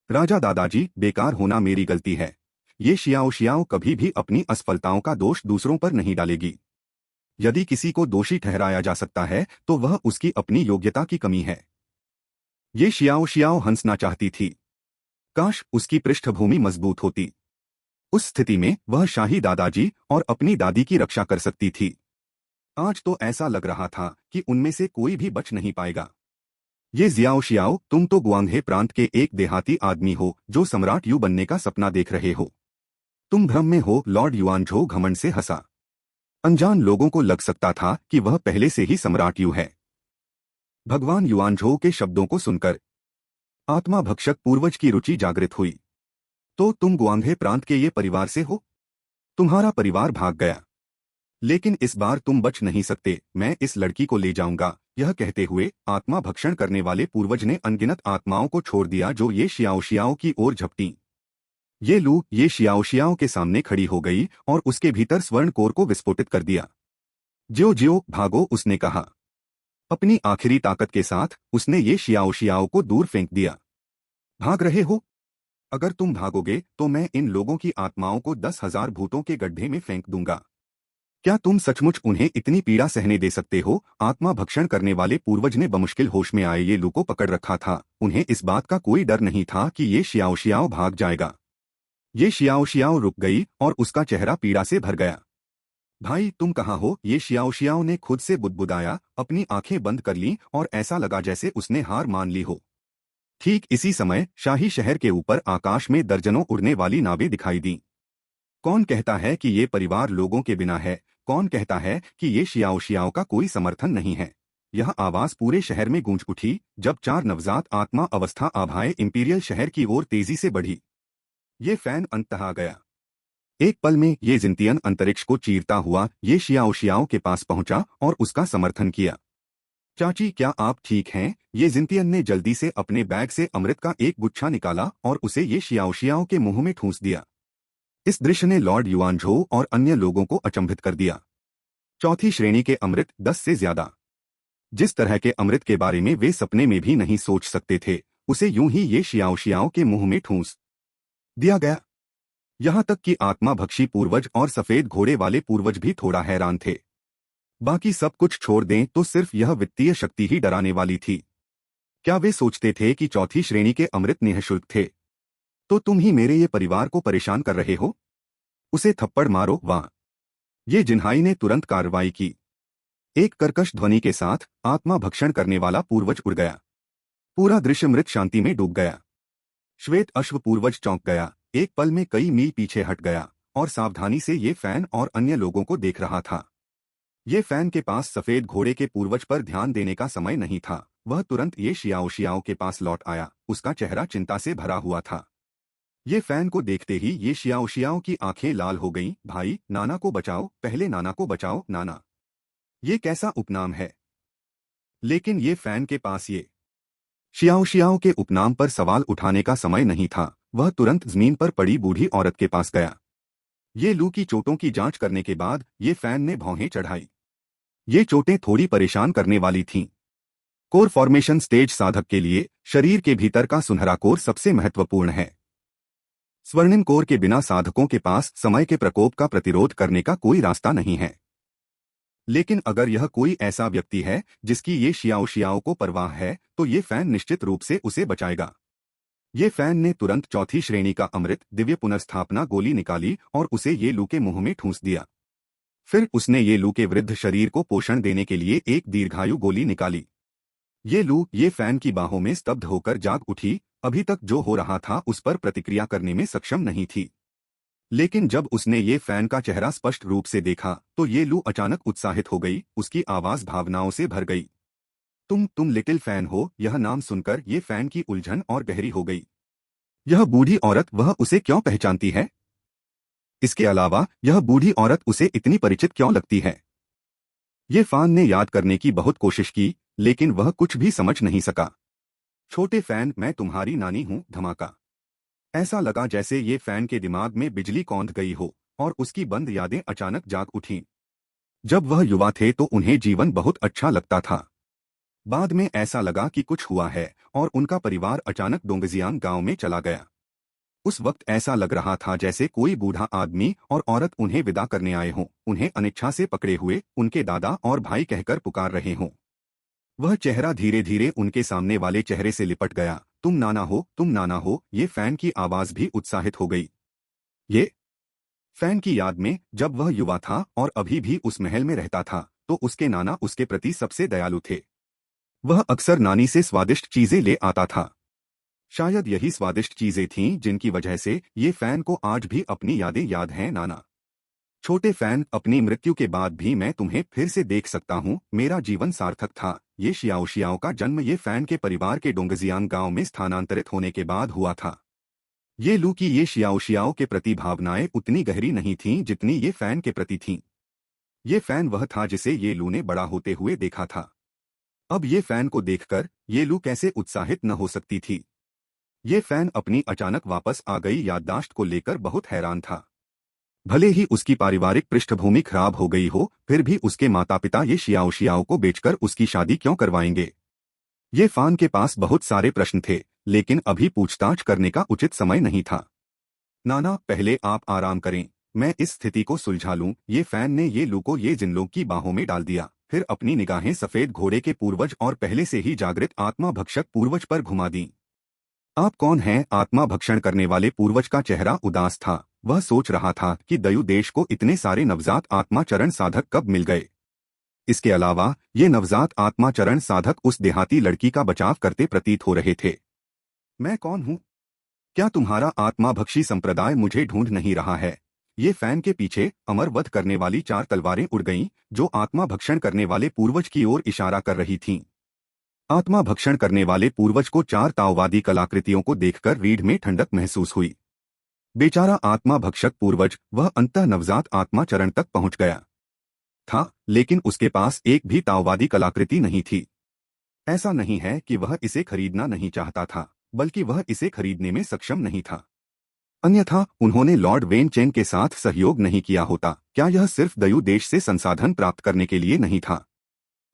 [SPEAKER 1] राजा दादाजी, बेकार होना मेरी गलती है। ये शियाओ कभी भी अपनी असफलताओं का दोष दूसरों पर नहीं डालेगी। यदि किसी को दोषी ठहराया जा सकता है तो वह उसकी अपनी योग्यता की कमी है। ये शियाओ हंसना चाहती थी। काश उसकी पृष्ठभूमि मजबूत होती। उस स्थिति में वह शाही दादाजी और अपनी दादी की रक्षा कर सकती थी। आज तो ऐसा लग रहा था कि उनमें से कोई भी बच नहीं पाएगा। ये जियाओ, तुम तो गुआंगहे प्रांत के एक देहाती आदमी हो जो सम्राट यू बनने का सपना देख रहे हो। तुम भ्रम में हो, लॉर्ड युआनझोउ घमंड से हंसा। अनजान लोगों को लग सकता था कि वह पहले से ही सम्राट यू है। भगवान युआनझोउ के शब्दों को सुनकर आत्मा भक्षक पूर्वज की रुचि जागृत हुई। तो तुम गुआंगहे प्रांत के ये परिवार से हो? तुम्हारा परिवार भाग गया, लेकिन इस बार तुम बच नहीं सकते। मैं इस लड़की को ले जाऊंगा। यह कहते हुए आत्मा भक्षण करने वाले पूर्वज ने अनगिनत आत्माओं को छोड़ दिया जो ये शियाओ की ओर झपटी। ये लू ये शियाओ के सामने खड़ी हो गई और उसके भीतर स्वर्ण कोर को विस्फोटित कर दिया। ज्यो भागो, उसने कहा। अपनी आखिरी ताकत के साथ उसने ये शियाओ को दूर फेंक दिया। भाग रहे हो? अगर तुम भागोगे तो मैं इन लोगों की आत्माओं को 10,000 भूतों के गड्ढे में फेंक दूंगा। क्या तुम सचमुच उन्हें इतनी पीड़ा सहने दे सकते हो? आत्मा भक्षण करने वाले पूर्वज ने बमुश्किल होश में आए ये लू को पकड़ रखा था। उन्हें इस बात का कोई डर नहीं था कि ये शियाओ शियाओ भाग जाएगा। ये शियाओ शियाओ रुक गई और उसका चेहरा पीड़ा से भर गया। भाई तुम कहाँ हो? ये शियाओ शियाओ ने खुद से बुदबुदाया, अपनी आंखें बंद कर लीं और ऐसा लगा जैसे उसने हार मान ली हो। ठीक इसी समय शाही शहर के ऊपर आकाश में दर्जनों उड़ने वाली नावें दिखाई दीं। कौन कहता है कि ये परिवार लोगों के बिना है? कौन कहता है कि ये शियाओ शियाओ का कोई समर्थन नहीं है? यह आवाज पूरे शहर में गूंज उठी जब 4 नवजात आत्मा अवस्था आभाएं इंपीरियल शहर की ओर तेजी से बढ़ी। ये फैन अंततः आ गया। एक पल में ये जिंतियन अंतरिक्ष को चीरता हुआ ये शियाओ शियाओ के पास पहुंचा और उसका समर्थन किया। चाची क्या आप ठीक हैं? ये जिंतियन ने जल्दी से अपने बैग से अमृत का एक गुच्छा निकाला और उसे ये शियाओ शियाओ के मुंह में ठूंस दिया। इस दृश्य ने लॉर्ड युआनझो और अन्य लोगों को अचंभित कर दिया। चौथी श्रेणी के अमृत 10 से ज्यादा। जिस तरह के अमृत के बारे में वे सपने में भी नहीं सोच सकते थे, उसे यूं ही ये शियाओ शियाओ के मुंह में ठूंस दिया गया। यहां तक कि आत्मा भक्षी पूर्वज और सफेद घोड़े वाले पूर्वज भी थोड़ा हैरान थे। बाकी सब कुछ छोड़ दें तो सिर्फ यह वित्तीय शक्ति ही डराने वाली थी। क्या वे सोचते थे कि चौथी श्रेणी के अमृत निःशुल्क थे? तो तुम ही मेरे ये परिवार को परेशान कर रहे हो? उसे थप्पड़ मारो। वाह! ये जिन्हाई ने तुरंत कार्रवाई की। एक कर्कश ध्वनि के साथ आत्मा भक्षण करने वाला पूर्वज उड़ गया। पूरा दृश्य मृत शांति में डूब गया। श्वेत अश्व पूर्वज चौंक गया, एक पल में कई मील पीछे हट गया और सावधानी से ये फैन और अन्य लोगों को देख रहा था। ये फैन के पास सफेद घोड़े के पूर्वज पर ध्यान देने का समय नहीं था। वह तुरंत ये शियाओ शियाओ के पास लौट आया। उसका चेहरा चिंता से भरा हुआ था। ये फैन को देखते ही ये शियाओ शियाओ की आंखें लाल हो गईं। भाई, नाना को बचाओ, पहले नाना को बचाओ। नाना, ये कैसा उपनाम है? लेकिन ये फैन के पास ये शियाओ शियाओ के उपनाम पर सवाल उठाने का समय नहीं था। वह तुरंत जमीन पर पड़ी बूढ़ी औरत के पास गया। ये लू की चोटों की जांच करने के बाद ये फैन ने भौहें चढ़ाई। ये चोटें थोड़ी परेशान करने वाली थीं। कोर फॉर्मेशन स्टेज साधक के लिए शरीर के भीतर का सुनहरा कोर सबसे महत्वपूर्ण है। स्वर्णिम कोर के बिना साधकों के पास समय के प्रकोप का प्रतिरोध करने का कोई रास्ता नहीं है। लेकिन अगर यह कोई ऐसा व्यक्ति है जिसकी ये शियाओ शियाओ को परवाह है, तो ये फैन निश्चित रूप से उसे बचाएगा। ये फैन ने तुरंत चौथी श्रेणी का अमृत दिव्य पुनर्स्थापना गोली निकाली और उसे ये लू के मुंह में ठूंस दिया। फिर उसने ये लू के वृद्ध शरीर को पोषण देने के लिए एक दीर्घायु गोली निकाली। ये लू ये फैन की बाहों में स्तब्ध होकर जाग उठी। अभी तक जो हो रहा था उस पर प्रतिक्रिया करने में सक्षम नहीं थी। लेकिन जब उसने ये फैन का चेहरा स्पष्ट रूप से देखा तो ये लू अचानक उत्साहित हो गई। उसकी आवाज भावनाओं से भर गई। तुम लिटिल फैन हो? यह नाम सुनकर ये फैन की उलझन और गहरी हो गई। यह बूढ़ी औरत, वह उसे क्यों पहचानती है? इसके अलावा यह बूढ़ी औरत उसे इतनी परिचित क्यों लगती है? ये फैन ने याद करने की बहुत कोशिश की, लेकिन वह कुछ भी समझ नहीं सका। छोटे फैन, मैं तुम्हारी नानी हूं। धमाका! ऐसा लगा जैसे ये फैन के दिमाग में बिजली कौंध गई हो और उसकी बंद यादें अचानक जाग उठीं। जब वह युवा थे तो उन्हें जीवन बहुत अच्छा लगता था। बाद में ऐसा लगा कि कुछ हुआ है और उनका परिवार अचानक डोंगजियांग गांव में चला गया। उस वक्त ऐसा लग रहा था जैसे कोई बूढ़ा आदमी और औरत उन्हें विदा करने आए हों, उन्हें अनिच्छा से पकड़े हुए उनके दादा और भाई कहकर पुकार रहे हों। वह चेहरा धीरे धीरे उनके सामने वाले चेहरे से लिपट गया। तुम नाना हो, तुम नाना हो। ये फैन की आवाज भी उत्साहित हो गई। ये फैन की याद में जब वह युवा था और अभी भी उस महल में रहता था, तो उसके नाना उसके प्रति सबसे दयालु थे। वह अक्सर नानी से स्वादिष्ट चीजें ले आता था। शायद यही स्वादिष्ट चीजें थीं जिनकी वजह से ये फैन को आज भी अपनी यादें याद हैं। नाना, छोटे फैन, अपनी मृत्यु के बाद भी मैं तुम्हें फिर से देख सकता हूँ। मेरा जीवन सार्थक था। ये शियाओ शियाओ का जन्म ये फैन के परिवार के डोंगजियांग गांव में स्थानांतरित होने के बाद हुआ था। ये लू की ये शियाओ शियाओ के प्रति भावनाएं उतनी गहरी नहीं थीं जितनी ये फैन के प्रति थीं। ये फैन वह था जिसे ये लू ने बड़ा होते हुए देखा था। अब ये फैन को देखकर ये लू कैसे उत्साहित न हो सकती थी। ये फैन अपनी अचानक वापस आ गई याददाश्त को लेकर बहुत हैरान था। भले ही उसकी पारिवारिक पृष्ठभूमि खराब हो गई हो, फिर भी उसके माता पिता ये शियाओ शियाओ को बेचकर उसकी शादी क्यों करवाएंगे? ये फैन के पास बहुत सारे प्रश्न थे, लेकिन अभी पूछताछ करने का उचित समय नहीं था। नाना, पहले आप आराम करें, मैं इस स्थिति को सुलझा लूं। ये फैन ने ये लू को ये जिनलों की बाहों में डाल दिया, फिर अपनी निगाहें सफेद घोड़े के पूर्वज और पहले से ही जागृत आत्मा भक्षक पूर्वज पर घुमा दी। आप कौन हैं? आत्मा भक्षण करने वाले पूर्वज का चेहरा उदास था। वह सोच रहा था कि दयु देश को इतने सारे नवजात आत्मा चरण साधक कब मिल गए। इसके अलावा ये नवजात आत्मा चरण साधक उस देहाती लड़की का बचाव करते प्रतीत हो रहे थे। मैं कौन हूँ? क्या तुम्हारा आत्माभक्षी संप्रदाय मुझे ढूंढ नहीं रहा है? ये फैन के पीछे अमर वध करने वाली 4 तलवारें उड़ गईं, जो आत्मा भक्षण करने वाले पूर्वज की ओर इशारा कर रही थीं। आत्मा भक्षण करने वाले पूर्वज को 4 ताओवादी कलाकृतियों को देखकर रीढ़ में ठंडक महसूस हुई। बेचारा आत्मा भक्षक पूर्वज, वह अंतः नवजात आत्मा चरण तक पहुंच गया था, लेकिन उसके पास एक भी ताओवादी कलाकृति नहीं थी। ऐसा नहीं है कि वह इसे खरीदना नहीं चाहता था, बल्कि वह इसे खरीदने में सक्षम नहीं था। अन्यथा उन्होंने लॉर्ड वेन चेंग के साथ सहयोग नहीं किया होता। क्या यह सिर्फ दयु देश से संसाधन प्राप्त करने के लिए नहीं था?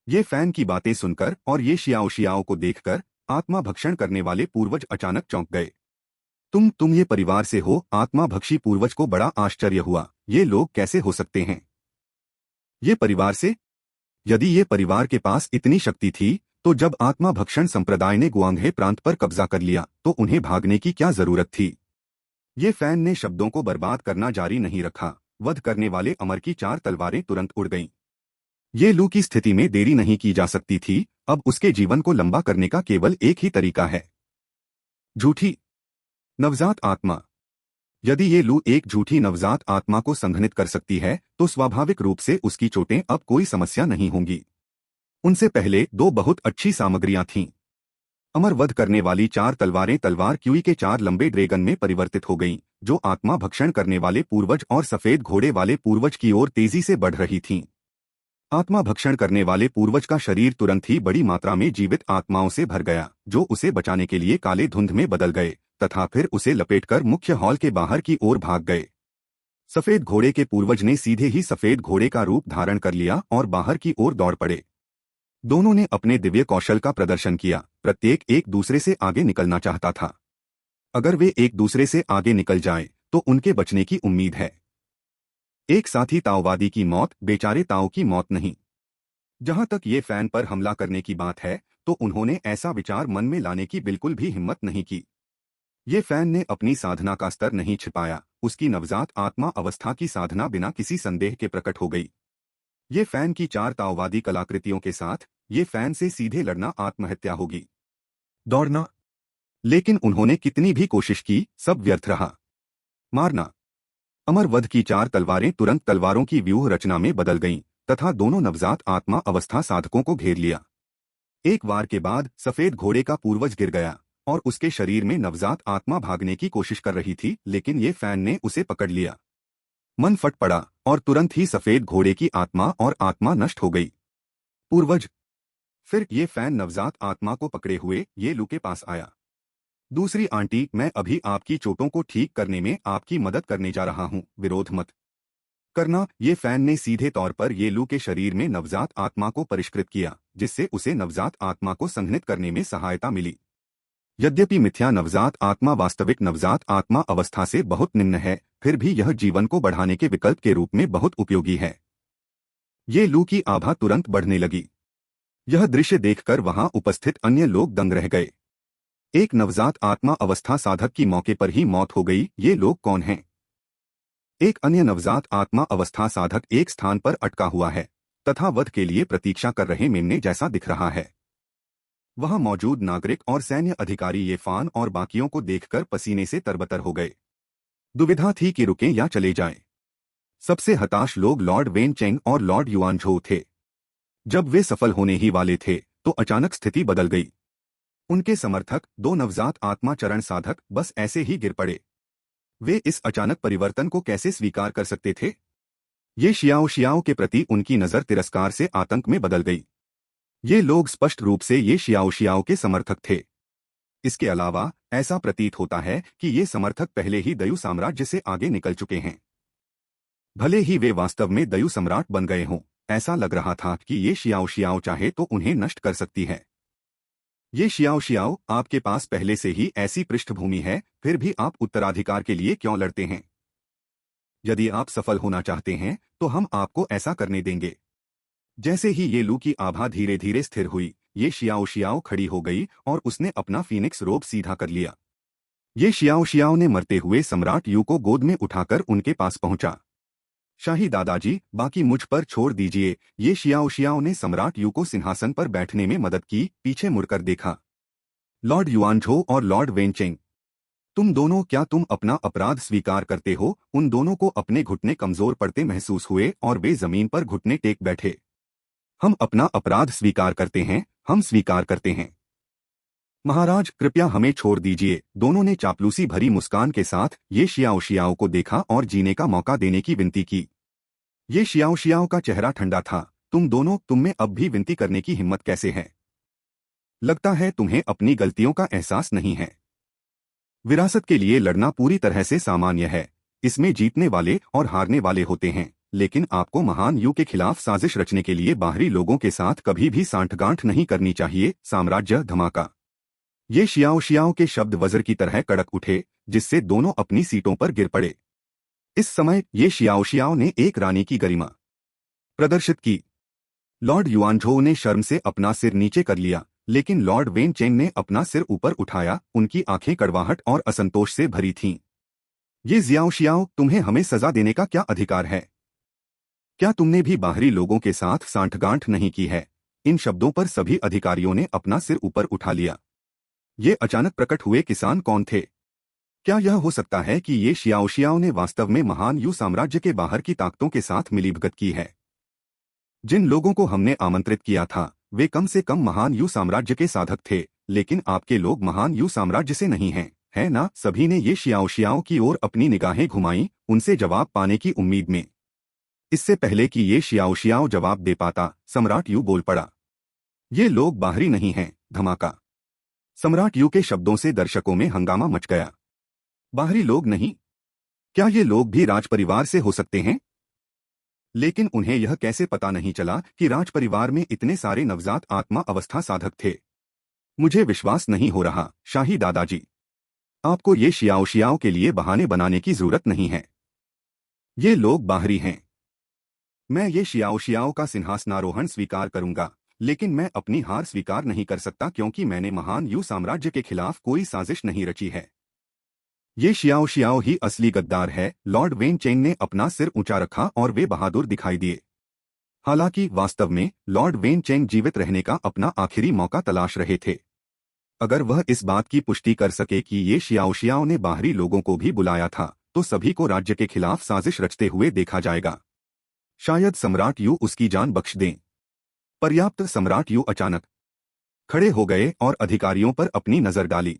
[SPEAKER 1] ये फैन की बातें सुनकर और ये शियाओ को देखकर आत्मा भक्षण करने वाले पूर्वज अचानक चौंक गए। तुम ये परिवार से हो? आत्मा भक्षी पूर्वज को बड़ा आश्चर्य हुआ। ये लोग कैसे हो सकते हैं? ये परिवार से? यदि ये परिवार के पास इतनी शक्ति थी, तो जब आत्मा भक्षण संप्रदाय ने गुआंगहे प्रांत पर कब्जा कर लिया, तो उन्हें भागने की क्या जरूरत थी? ये फैन ने शब्दों को बर्बाद करना जारी नहीं रखा। वध करने वाले अमर की 4 तलवारें तुरंत उड़ गईं। ये लू की स्थिति में देरी नहीं की जा सकती थी। अब उसके जीवन को लंबा करने का केवल एक ही तरीका है, झूठी नवजात आत्मा। यदि ये लू एक झूठी नवजात आत्मा को संघनित कर सकती है, तो स्वाभाविक रूप से उसकी चोटें अब कोई समस्या नहीं होंगी। उनसे पहले 2 बहुत अच्छी सामग्रियां थीं। अमर वध करने वाली 4 तलवारें तलवार क्यूई के 4 लंबे ड्रैगन में परिवर्तित हो गईं, जो आत्मा भक्षण करने वाले पूर्वज और सफेद घोड़े वाले पूर्वज की ओर तेजी से बढ़ रही थीं। आत्मा भक्षण करने वाले पूर्वज का शरीर तुरंत ही बड़ी मात्रा में जीवित आत्माओं से भर गया, जो उसे बचाने के लिए काले धुंध में बदल गए तथा फिर उसे लपेटकर मुख्य हॉल के बाहर की ओर भाग गए। सफेद घोड़े के पूर्वज ने सीधे ही सफेद घोड़े का रूप धारण कर लिया और बाहर की ओर दौड़ पड़े। दोनों ने अपने दिव्य कौशल का प्रदर्शन किया। प्रत्येक एक दूसरे से आगे निकलना चाहता था। अगर वे एक दूसरे से आगे निकल जाएं, तो उनके बचने की उम्मीद है। एक साथी ताओवादी की मौत, बेचारे ताओ की मौत नहीं। जहां तक ये फैन पर हमला करने की बात है, तो उन्होंने ऐसा विचार मन में लाने की बिल्कुल भी हिम्मत नहीं की। ये फैन ने अपनी साधना का स्तर नहीं छिपाया। उसकी नवजात आत्मा अवस्था की साधना बिना किसी संदेह के प्रकट हो गई। ये फैन की 4 ताओवादी कलाकृतियों के साथ ये फैन से सीधे लड़ना आत्महत्या होगी। दौड़ना। लेकिन उन्होंने कितनी भी कोशिश की, सब व्यर्थ रहा। मारना। अमर वध की 4 तलवारें तुरंत तलवारों की व्यूह रचना में बदल गईं तथा दोनों नवजात आत्मा अवस्था साधकों को घेर लिया। एक वार के बाद सफेद घोड़े का पूर्वज गिर गया और उसके शरीर में नवजात आत्मा भागने की कोशिश कर रही थी, लेकिन ये फैन ने उसे पकड़ लिया। मन फट पड़ा और तुरंत ही सफेद घोड़े की आत्मा और आत्मा नष्ट हो गई। पूर्वज। फिर ये फैन नवजात आत्मा को पकड़े हुए ये लू के पास आया। दूसरी आंटी, मैं अभी आपकी चोटों को ठीक करने में आपकी मदद करने जा रहा हूँ, विरोध मत करना। ये फैन ने सीधे तौर पर ये लू के शरीर में नवजात आत्मा को परिष्कृत किया, जिससे उसे नवजात आत्मा को संघनित करने में सहायता मिली। यद्यपि मिथ्या नवजात आत्मा वास्तविक नवजात आत्मा अवस्था से बहुत निम्न है, फिर भी यह जीवन को बढ़ाने के विकल्प के रूप में बहुत उपयोगी है। ये लू की आभा तुरंत बढ़ने लगी। यह दृश्य देखकर वहां उपस्थित अन्य लोग दंग रह गए। एक नवजात आत्मा अवस्था साधक की मौके पर ही मौत हो गई। ये लोग कौन हैं? एक अन्य नवजात आत्मा अवस्था साधक एक स्थान पर अटका हुआ है तथा वध के लिए प्रतीक्षा कर रहे मेमने जैसा दिख रहा है। वहां मौजूद नागरिक और सैन्य अधिकारी ये फान और बाकियों को देखकर पसीने से तरबतर हो गए। दुविधा थी कि रुकें या चले जाएं। सबसे हताश लोग लॉर्ड वेन चेंग और लॉर्ड युआनझो थे। जब वे सफल होने ही वाले थे, तो अचानक स्थिति बदल गई। उनके समर्थक 2 नवजात आत्मा चरण साधक बस ऐसे ही गिर पड़े। वे इस अचानक परिवर्तन को कैसे स्वीकार कर सकते थे? ये शियाओ के प्रति उनकी नजर तिरस्कार से आतंक में बदल गई। ये लोग स्पष्ट रूप से ये शियाओ के समर्थक थे। इसके अलावा ऐसा प्रतीत होता है कि ये समर्थक पहले ही दयु साम्राज्य से आगे निकल चुके हैं। भले ही वे वास्तव में दयु सम्राट बन गए हों, ऐसा लग रहा था कि ये शियाओ चाहे तो उन्हें नष्ट कर सकती है। ये शियाओ शियाओ, आपके पास पहले से ही ऐसी पृष्ठभूमि है, फिर भी आप उत्तराधिकार के लिए क्यों लड़ते हैं? यदि आप सफल होना चाहते हैं तो हम आपको ऐसा करने देंगे। जैसे ही ये लू की आभा धीरे धीरे स्थिर हुई, ये शियाओ शियाओ खड़ी हो गई और उसने अपना फीनिक्स रोब सीधा कर लिया। ये शियाओ शियाओ ने मरते हुए सम्राट यू को गोद में उठाकर उनके पास पहुंचा। शाही दादाजी, बाकी मुझ पर छोड़ दीजिए। ये शियाओ शियाओ ने सम्राट यू को सिंहासन पर बैठने में मदद की, पीछे मुड़कर देखा। लॉर्ड युआनझो और लॉर्ड वेनचेंग, तुम दोनों, क्या तुम अपना अपराध स्वीकार करते हो? उन दोनों को अपने घुटने कमजोर पड़ते महसूस हुए और वे जमीन पर घुटने टेक बैठे। हम अपना अपराध स्वीकार करते हैं, हम स्वीकार करते हैं। महाराज, कृपया हमें छोड़ दीजिए। दोनों ने चापलूसी भरी मुस्कान के साथ ये शियाओ शियाओ को देखा और जीने का मौका देने की विनती की। ये शियाओ शियाओ का चेहरा ठंडा था। तुम दोनों, तुम में अब भी विनती करने की हिम्मत कैसे है? लगता है तुम्हें अपनी गलतियों का एहसास नहीं है। विरासत के लिए लड़ना पूरी तरह से सामान्य है। इसमें जीतने वाले और हारने वाले होते हैं, लेकिन आपको महान यू के खिलाफ साजिश रचने के लिए बाहरी लोगों के साथ कभी भी सांठगांठ नहीं करनी चाहिए। साम्राज्य धमाका। ये शियाओ शियाओ के शब्द वज्र की तरह कड़क उठे, जिससे दोनों अपनी सीटों पर गिर पड़े। इस समय ये शियाओ शियाओ ने एक रानी की गरिमा प्रदर्शित की। लॉर्ड युआनझो ने शर्म से अपना सिर नीचे कर लिया, लेकिन लॉर्ड वेन चेंग ने अपना सिर ऊपर उठाया। उनकी आंखें कड़वाहट और असंतोष से भरी थीं। ये जियाओ शियाओ, तुम्हें हमें सजा देने का क्या अधिकार है? क्या तुमने भी बाहरी लोगों के साथ सांठगांठ नहीं की है? इन शब्दों पर सभी अधिकारियों ने अपना सिर ऊपर उठा लिया। ये अचानक प्रकट हुए किसान कौन थे? क्या यह हो सकता है कि ये शियाओ शियाओ ने वास्तव में महान यू साम्राज्य के बाहर की ताकतों के साथ मिलीभगत की है? जिन लोगों को हमने आमंत्रित किया था वे कम से कम महान यू साम्राज्य के साधक थे, लेकिन आपके लोग महान यू साम्राज्य से नहीं हैं, है ना? सभी ने ये शियाओ शियाओ की ओर अपनी निगाहें घुमाईं, उनसे जवाब पाने की उम्मीद में। इससे पहले कि ये शियाओ शियाओ जवाब दे पाता, सम्राट यू बोल पड़ा। ये लोग बाहरी नहीं हैं। धमाका। सम्राट यू के शब्दों से दर्शकों में हंगामा मच गया। बाहरी लोग नहीं? क्या ये लोग भी राजपरिवार से हो सकते हैं? लेकिन उन्हें यह कैसे पता नहीं चला कि राजपरिवार में इतने सारे नवजात आत्मा अवस्था साधक थे? मुझे विश्वास नहीं हो रहा, शाही दादाजी। आपको ये शियाओ शियाओ के लिए बहाने बनाने की जरूरत नहीं है। ये लोग बाहरी हैं। मैं ये शियाओ शियाओ का सिंहासनारोहण स्वीकार करूंगा, लेकिन मैं अपनी हार स्वीकार नहीं कर सकता, क्योंकि मैंने महान यू साम्राज्य के खिलाफ कोई साजिश नहीं रची है। ये शियाओ शियाओ ही असली गद्दार है। लॉर्ड वेन चेंग ने अपना सिर ऊंचा रखा और वे बहादुर दिखाई दिए। हालांकि वास्तव में लॉर्ड वेन चेंग जीवित रहने का अपना आखिरी मौका तलाश रहे थे। अगर वह इस बात की पुष्टि कर सके कि ये शियाओ शियाओ ने बाहरी लोगों को भी बुलाया था, तो सभी को राज्य के खिलाफ साजिश रचते हुए देखा जाएगा। शायद सम्राट यू उसकी जान बख्श दें। पर्याप्त। सम्राट यू अचानक खड़े हो गए और अधिकारियों पर अपनी नजर डाली।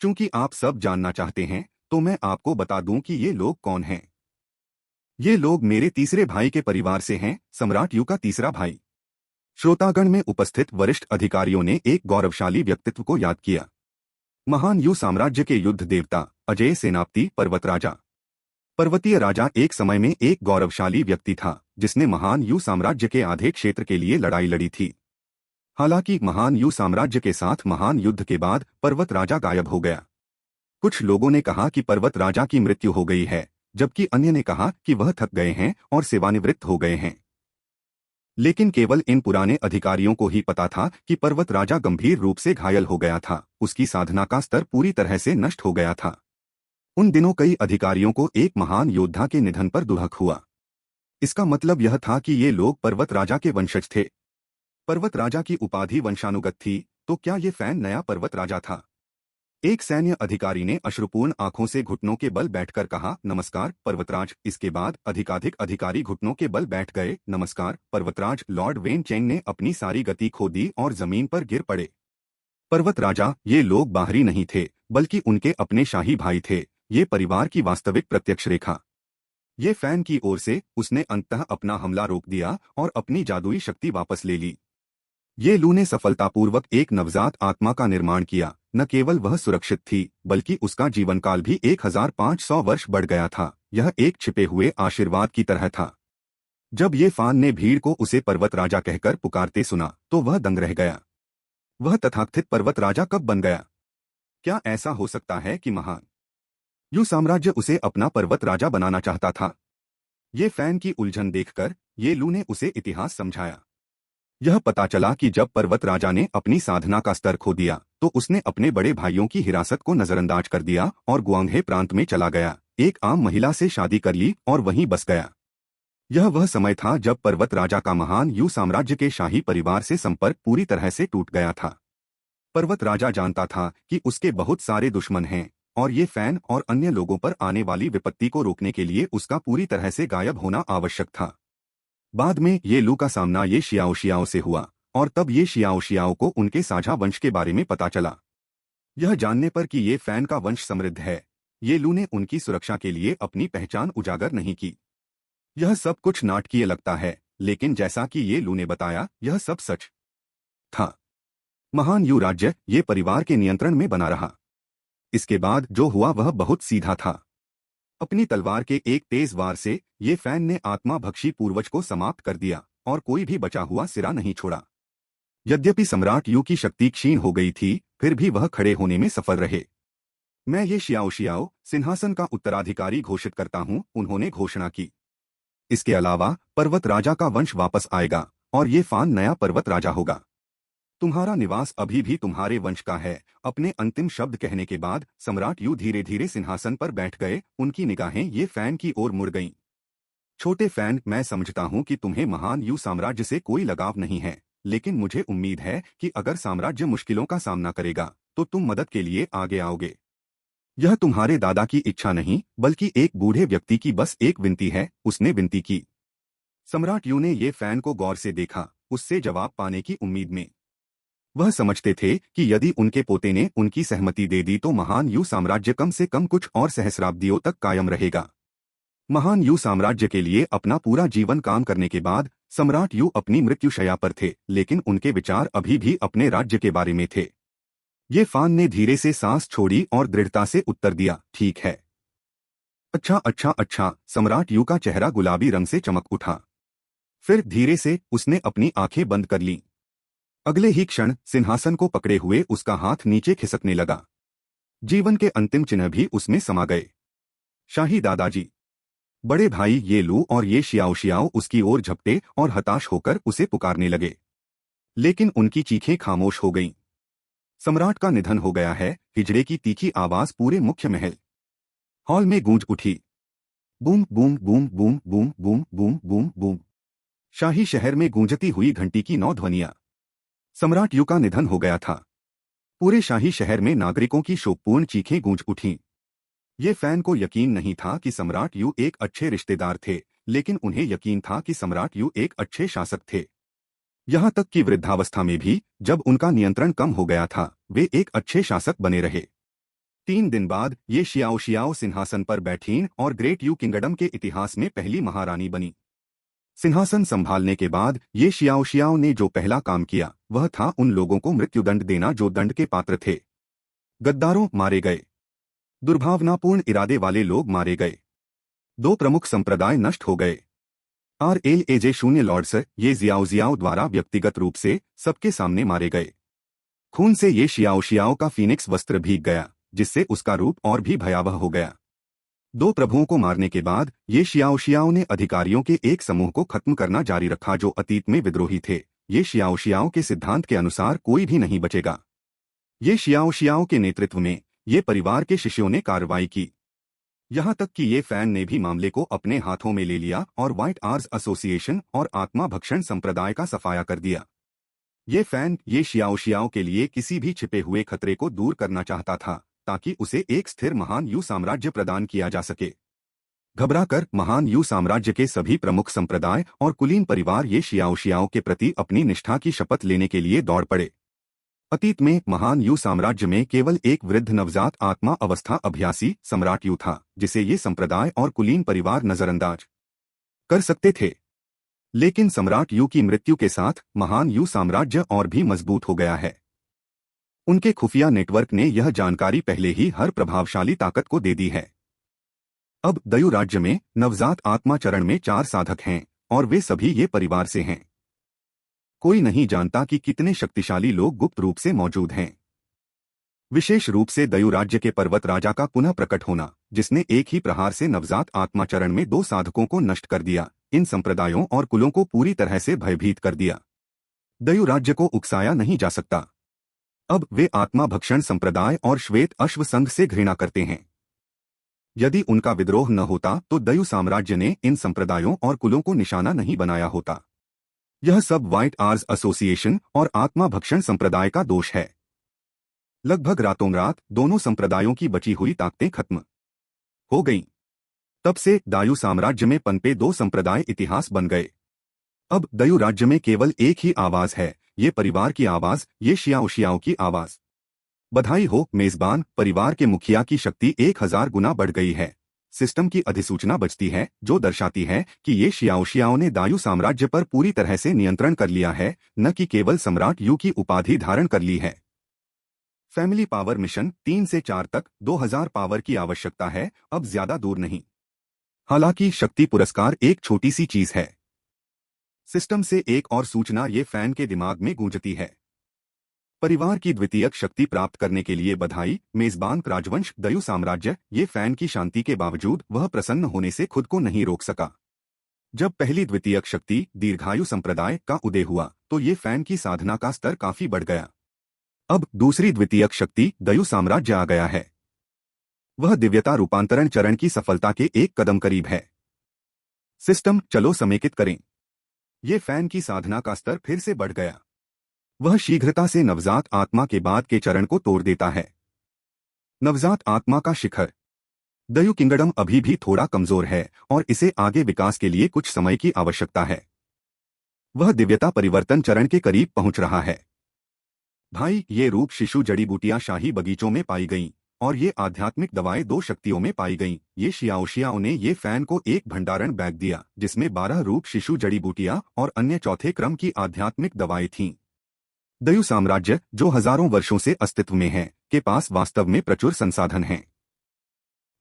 [SPEAKER 1] चूंकि आप सब जानना चाहते हैं, तो मैं आपको बता दूं कि ये लोग कौन हैं। ये लोग मेरे तीसरे भाई के परिवार से हैं, सम्राट यू का तीसरा भाई। श्रोतागण में उपस्थित वरिष्ठ अधिकारियों ने एक गौरवशाली व्यक्तित्व को याद किया। महान यू साम्राज्य के युद्ध देवता, अजय सेनापति, पर्वत राजा। पर्वतीय राजा एक समय में एक गौरवशाली व्यक्ति था, जिसने महान यू साम्राज्य के आधे क्षेत्र के लिए लड़ाई लड़ी थी। हालांकि महान यू साम्राज्य के साथ महान युद्ध के बाद पर्वत राजा गायब हो गया। कुछ लोगों ने कहा कि पर्वत राजा की मृत्यु हो गई है, जबकि अन्य ने कहा कि वह थक गए हैं और सेवानिवृत्त हो गए हैं। लेकिन केवल इन पुराने अधिकारियों को ही पता था कि पर्वत राजा गंभीर रूप से घायल हो गया था। उसकी साधना का स्तर पूरी तरह से नष्ट हो गया था। उन दिनों कई अधिकारियों को एक महान योद्धा के निधन पर दुख हुआ। इसका मतलब यह था कि ये लोग पर्वत राजा के वंशज थे। पर्वत राजा की उपाधि वंशानुगत थी, तो क्या ये फैन नया पर्वत राजा था? एक सैन्य अधिकारी ने अश्रुपूर्ण आंखों से घुटनों के बल बैठकर कहा, नमस्कार पर्वतराज। इसके बाद अधिकाधिक अधिकारी घुटनों के बल बैठ गए। नमस्कार पर्वतराज। लॉर्ड वेन चेंग ने अपनी सारी गति खो दी और जमीन पर गिर पड़े। पर्वत राजा, ये लोग बाहरी नहीं थे, बल्कि उनके अपने शाही भाई थे। ये परिवार की वास्तविक प्रत्यक्ष रेखा। ये फैन की ओर से उसने अंततः अपना हमला रोक दिया और अपनी जादुई शक्ति वापस ले ली। ये लू ने सफलतापूर्वक एक नवजात आत्मा का निर्माण किया। न केवल वह सुरक्षित थी, बल्कि उसका जीवनकाल भी 1500 वर्ष बढ़ गया था। यह एक छिपे हुए आशीर्वाद की तरह था। जब ये फान ने भीड़ को उसे पर्वत राजा कहकर पुकारते सुना, तो वह दंग रह गया। वह तथाकथित पर्वत राजा कब बन गया? क्या ऐसा हो सकता है कि महान यू साम्राज्य उसे अपना पर्वत राजा बनाना चाहता था? ये फैन की उलझन देखकर ये लू ने उसे इतिहास समझाया। यह पता चला कि जब पर्वत राजा ने अपनी साधना का स्तर खो दिया तो उसने अपने बड़े भाइयों की हिरासत को नजरअंदाज कर दिया और गुआंगे प्रांत में चला गया, एक आम महिला से शादी कर ली और वहीं बस गया। यह वह समय था जब पर्वत राजा का महान यू साम्राज्य के शाही परिवार से संपर्क पूरी तरह से टूट गया था। पर्वत राजा जानता था कि उसके बहुत सारे दुश्मन हैं और ये फैन और अन्य लोगों पर आने वाली विपत्ति को रोकने के लिए उसका पूरी तरह से गायब होना आवश्यक था। बाद में ये लू का सामना ये शियाओ शियाओ से हुआ और तब ये शियाओ शियाओ को उनके साझा वंश के बारे में पता चला। यह जानने पर कि ये फैन का वंश समृद्ध है, ये लू ने उनकी सुरक्षा के लिए अपनी पहचान उजागर नहीं की। यह सब कुछ नाटकीय लगता है, लेकिन जैसा कि ये लू ने बताया, यह सब सच था। महान यू राज्य ये परिवार के नियंत्रण में बना रहा। इसके बाद जो हुआ वह बहुत सीधा था। अपनी तलवार के एक तेज वार से ये फैन ने आत्मा भक्षी पूर्वज को समाप्त कर दिया और कोई भी बचा हुआ सिरा नहीं छोड़ा। यद्यपि सम्राट यू की शक्ति क्षीण हो गई थी, फिर भी वह खड़े होने में सफल रहे। मैं ये शियाओ शियाओ सिंहासन का उत्तराधिकारी घोषित करता हूं, उन्होंने घोषणा की। इसके अलावा पर्वत राजा का वंश वापस आएगा और ये फान नया पर्वत राजा होगा। तुम्हारा निवास अभी भी तुम्हारे वंश का है। अपने अंतिम शब्द कहने के बाद सम्राट यू धीरे धीरे सिंहासन पर बैठ गए, उनकी निगाहें ये फैन की ओर मुड़ गईं। छोटे फैन, मैं समझता हूं कि तुम्हें महान यू साम्राज्य से कोई लगाव नहीं है, लेकिन मुझे उम्मीद है कि अगर साम्राज्य मुश्किलों का सामना करेगा तो तुम मदद के लिए आगे आओगे। यह तुम्हारे दादा की इच्छा नहीं बल्कि एक बूढ़े व्यक्ति की बस एक विनती है, उसने विनती की। सम्राट यू ने ये फैन को गौर से देखा, उससे जवाब पाने की उम्मीद में। वह समझते थे कि यदि उनके पोते ने उनकी सहमति दे दी तो महान यू साम्राज्य कम से कम कुछ और सहस्राब्दियों तक कायम रहेगा। महान यू साम्राज्य के लिए अपना पूरा जीवन काम करने के बाद सम्राट यू अपनी मृत्युशैया पर थे, लेकिन उनके विचार अभी भी अपने राज्य के बारे में थे। ये फान ने धीरे से सांस छोड़ी और दृढ़ता से उत्तर दिया, ठीक है। अच्छा अच्छा अच्छा। सम्राट यू का चेहरा गुलाबी रंग से चमक उठा। फिर धीरे से उसने अपनी आंखें बंद कर लीं। अगले ही क्षण सिंहासन को पकड़े हुए उसका हाथ नीचे खिसकने लगा। जीवन के अंतिम चिन्ह भी उसमें समा गए। शाही दादाजी। बड़े भाई ये लू और ये शियाओ शियाओ उसकी ओर झपटे और हताश होकर उसे पुकारने लगे, लेकिन उनकी चीखें खामोश हो गईं। सम्राट का निधन हो गया है, हिजड़े की तीखी आवाज पूरे मुख्य महल हॉल में गूंज उठी। Boom boom boom boom boom boom boom boom boom. शाही शहर में गूंजती हुई घंटी की 9 ध्वनियां। सम्राट यू का निधन हो गया था। पूरे शाही शहर में नागरिकों की शोकपूर्ण चीखें गूंज उठीं। ये फैन को यकीन नहीं था कि सम्राट यू एक अच्छे रिश्तेदार थे, लेकिन उन्हें यकीन था कि सम्राट यू एक अच्छे शासक थे। यहाँ तक कि वृद्धावस्था में भी, जब उनका नियंत्रण कम हो गया था, वे एक अच्छे शासक बने रहे। 3 दिन बाद ये शियाओ शियाओ सिंहासन पर बैठीं और ग्रेट यू किंगडम के इतिहास में पहली महारानी बनी। सिंहासन संभालने के बाद ये शियाओ शियाओ ने जो पहला काम किया वह था उन लोगों को मृत्युदंड देना जो दंड के पात्र थे। गद्दारों मारे गए। दुर्भावनापूर्ण इरादे वाले लोग मारे गए। 2 प्रमुख संप्रदाय नष्ट हो गए। RLAJ शून्य लॉर्ड्स ये जियाओ जियाओ द्वारा व्यक्तिगत रूप से सबके सामने मारे गए। खून से ये शियाओ शियाओ का फीनिक्स वस्त्र भीग गया, जिससे उसका रूप और भी भयावह हो गया। 2 प्रभुओं को मारने के बाद ये शियाओ शियाओ ने अधिकारियों के एक समूह को खत्म करना जारी रखा जो अतीत में विद्रोही थे। ये शियाओ शियाओ के सिद्धांत के अनुसार कोई भी नहीं बचेगा। ये शियाओ शियाओ के नेतृत्व में ये परिवार के शिष्यों ने कार्रवाई की। यहाँ तक कि ये फैन ने भी मामले को अपने हाथों में ले लिया और व्हाइट आर्स एसोसिएशन और आत्मा भक्षण संप्रदाय का सफाया कर दिया। ये फैन ये शियाओ शियाओ के लिए किसी भी छिपे हुए खतरे को दूर करना चाहता था, ताकि उसे एक स्थिर महान यू साम्राज्य प्रदान किया जा सके। घबराकर महान यू साम्राज्य के सभी प्रमुख संप्रदाय और कुलीन परिवार ये शियाओ शियाओ के प्रति अपनी निष्ठा की शपथ लेने के लिए दौड़ पड़े। अतीत में महान यू साम्राज्य में केवल एक वृद्ध नवजात आत्मा अवस्था अभ्यासी सम्राट यू था, जिसे ये संप्रदाय और कुलीन परिवार नजरअंदाज कर सकते थे। लेकिन सम्राट यू की मृत्यु के साथ महान यू साम्राज्य और भी मजबूत हो गया है। उनके खुफिया नेटवर्क ने यह जानकारी पहले ही हर प्रभावशाली ताकत को दे दी है। अब दयु राज्य में नवजात आत्मा चरण में 4 साधक हैं और वे सभी ये परिवार से हैं। कोई नहीं जानता कि कितने शक्तिशाली लोग गुप्त रूप से मौजूद हैं। विशेष रूप से दयु राज्य के पर्वत राजा का पुनः प्रकट होना, जिसने एक ही प्रहार से नवजात आत्माचरण में 2 साधकों को नष्ट कर दिया, इन संप्रदायों और कुलों को पूरी तरह से भयभीत कर दिया। दयु राज्य को उकसाया नहीं जा सकता। अब वे आत्मा भक्षण संप्रदाय और श्वेत अश्व संघ से घृणा करते हैं। यदि उनका विद्रोह न होता तो दयु साम्राज्य ने इन संप्रदायों और कुलों को निशाना नहीं बनाया होता। यह सब व्हाइट आर्स एसोसिएशन और आत्मा भक्षण संप्रदाय का दोष है। लगभग रातों रात दोनों संप्रदायों की बची हुई ताकतें खत्म हो गईं। तब से दायु साम्राज्य में पनपे 2 संप्रदाय इतिहास बन गए। अब दयु राज्य में केवल एक ही आवाज है, ये परिवार की आवाज, ये शियाओ की आवाज। बधाई हो मेजबान परिवार के मुखिया की शक्ति 1000 गुना बढ़ गई है। सिस्टम की अधिसूचना बजती है जो दर्शाती है कि ये शियाओ ने दायु साम्राज्य पर पूरी तरह से नियंत्रण कर लिया है, न कि केवल सम्राट यू की उपाधि धारण कर ली है। फैमिली पावर मिशन 3 से 4 तक 2000 पावर की आवश्यकता है, अब ज्यादा दूर नहीं। हालांकि शक्ति पुरस्कार एक छोटी सी चीज है। सिस्टम से एक और सूचना ये फैन के दिमाग में गूंजती है। परिवार की द्वितीयक शक्ति प्राप्त करने के लिए बधाई मेजबान राजवंश दयु साम्राज्य। ये फैन की शांति के बावजूद वह प्रसन्न होने से खुद को नहीं रोक सका। जब पहली द्वितीयक शक्ति दीर्घायु संप्रदाय का उदय हुआ तो ये फैन की साधना का स्तर काफी बढ़ गया। अब दूसरी द्वितीयक शक्ति दयु साम्राज्य आ गया है। वह दिव्यता रूपांतरण चरण की सफलता के एक कदम करीब है। सिस्टम चलो समेकित करें। ये फैन की साधना का स्तर फिर से बढ़ गया। वह शीघ्रता से नवजात आत्मा के बाद के चरण को तोड़ देता है। नवजात आत्मा का शिखर। दयु किंगडम अभी भी थोड़ा कमजोर है और इसे आगे विकास के लिए कुछ समय की आवश्यकता है। वह दिव्यता परिवर्तन चरण के करीब पहुंच रहा है। भाई, ये रूप शिशु जड़ी बूटियां शाही बगीचों में पाई गईं और ये आध्यात्मिक दवाएं 2 शक्तियों में पाई गईं। ये शियाओ ने ये फैन को एक भंडारण बैग दिया जिसमें 12 रूप शिशु जड़ी बूटियां और अन्य चौथे क्रम की आध्यात्मिक दवाएं थीं। दयु साम्राज्य, जो हजारों वर्षों से अस्तित्व में है, के पास वास्तव में प्रचुर संसाधन हैं।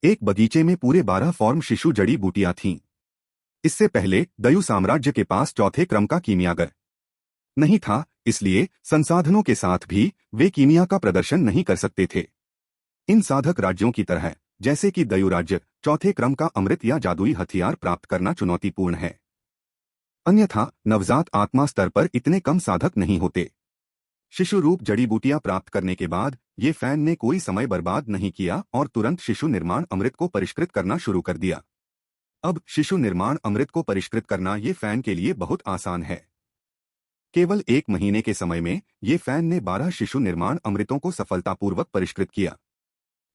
[SPEAKER 1] एक बगीचे में पूरे 12 फॉर्म शिशु जड़ी बूटियां थीं। इससे पहले दयु साम्राज्य के पास चौथे क्रम का कीमियागर नहीं था, इसलिए संसाधनों के साथ भी वे कीमिया का प्रदर्शन नहीं कर सकते थे। इन साधक राज्यों की तरह जैसे कि दयु राज्य, चौथे क्रम का अमृत या जादुई हथियार प्राप्त करना चुनौतीपूर्ण है। अन्यथा नवजात आत्मा स्तर पर इतने कम साधक नहीं होते। शिशु रूप जड़ी बूटियां प्राप्त करने के बाद ये फैन ने कोई समय बर्बाद नहीं किया और तुरंत शिशु निर्माण अमृत को परिष्कृत करना शुरू कर दिया। अब शिशु निर्माण अमृत को परिष्कृत करना ये फैन के लिए बहुत आसान है। केवल 1 महीने के समय में ये फैन ने 12 शिशु निर्माण अमृतों को सफलतापूर्वक परिष्कृत किया।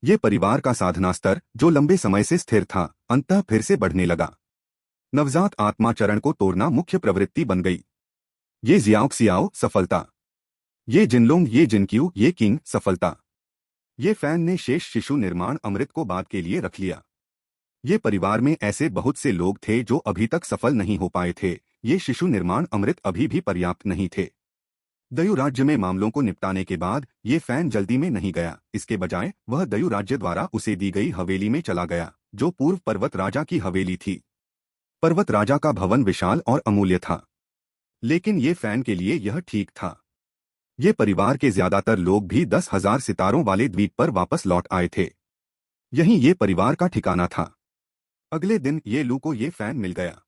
[SPEAKER 1] ये परिवार का साधना स्तर, जो लंबे समय से स्थिर था, अंततः फिर से बढ़ने लगा। नवजात आत्मा चरण को तोड़ना मुख्य प्रवृत्ति बन गई। ये जियाओ सफलता, ये जिनलोंग, ये जिनक्यू, ये किंग सफलता। ये फैन ने शेष शिशु निर्माण अमृत को बाद के लिए रख लिया। ये परिवार में ऐसे बहुत से लोग थे जो अभी तक सफल नहीं हो पाए थे। ये शिशु निर्माण अमृत अभी भी पर्याप्त नहीं थे। दयु राज्य में मामलों को निपटाने के बाद ये फैन जल्दी में नहीं गया। इसके बजाय वह दयु राज्य द्वारा उसे दी गई हवेली में चला गया, जो पूर्व पर्वत राजा की हवेली थी। पर्वत राजा का भवन विशाल और अमूल्य था, लेकिन ये फैन के लिए यह ठीक था। ये परिवार के ज्यादातर लोग भी 10,000 सितारों वाले द्वीप पर वापस लौट आए थे। यही ये परिवार का ठिकाना था। अगले दिन ये लू को ये फैन मिल गया।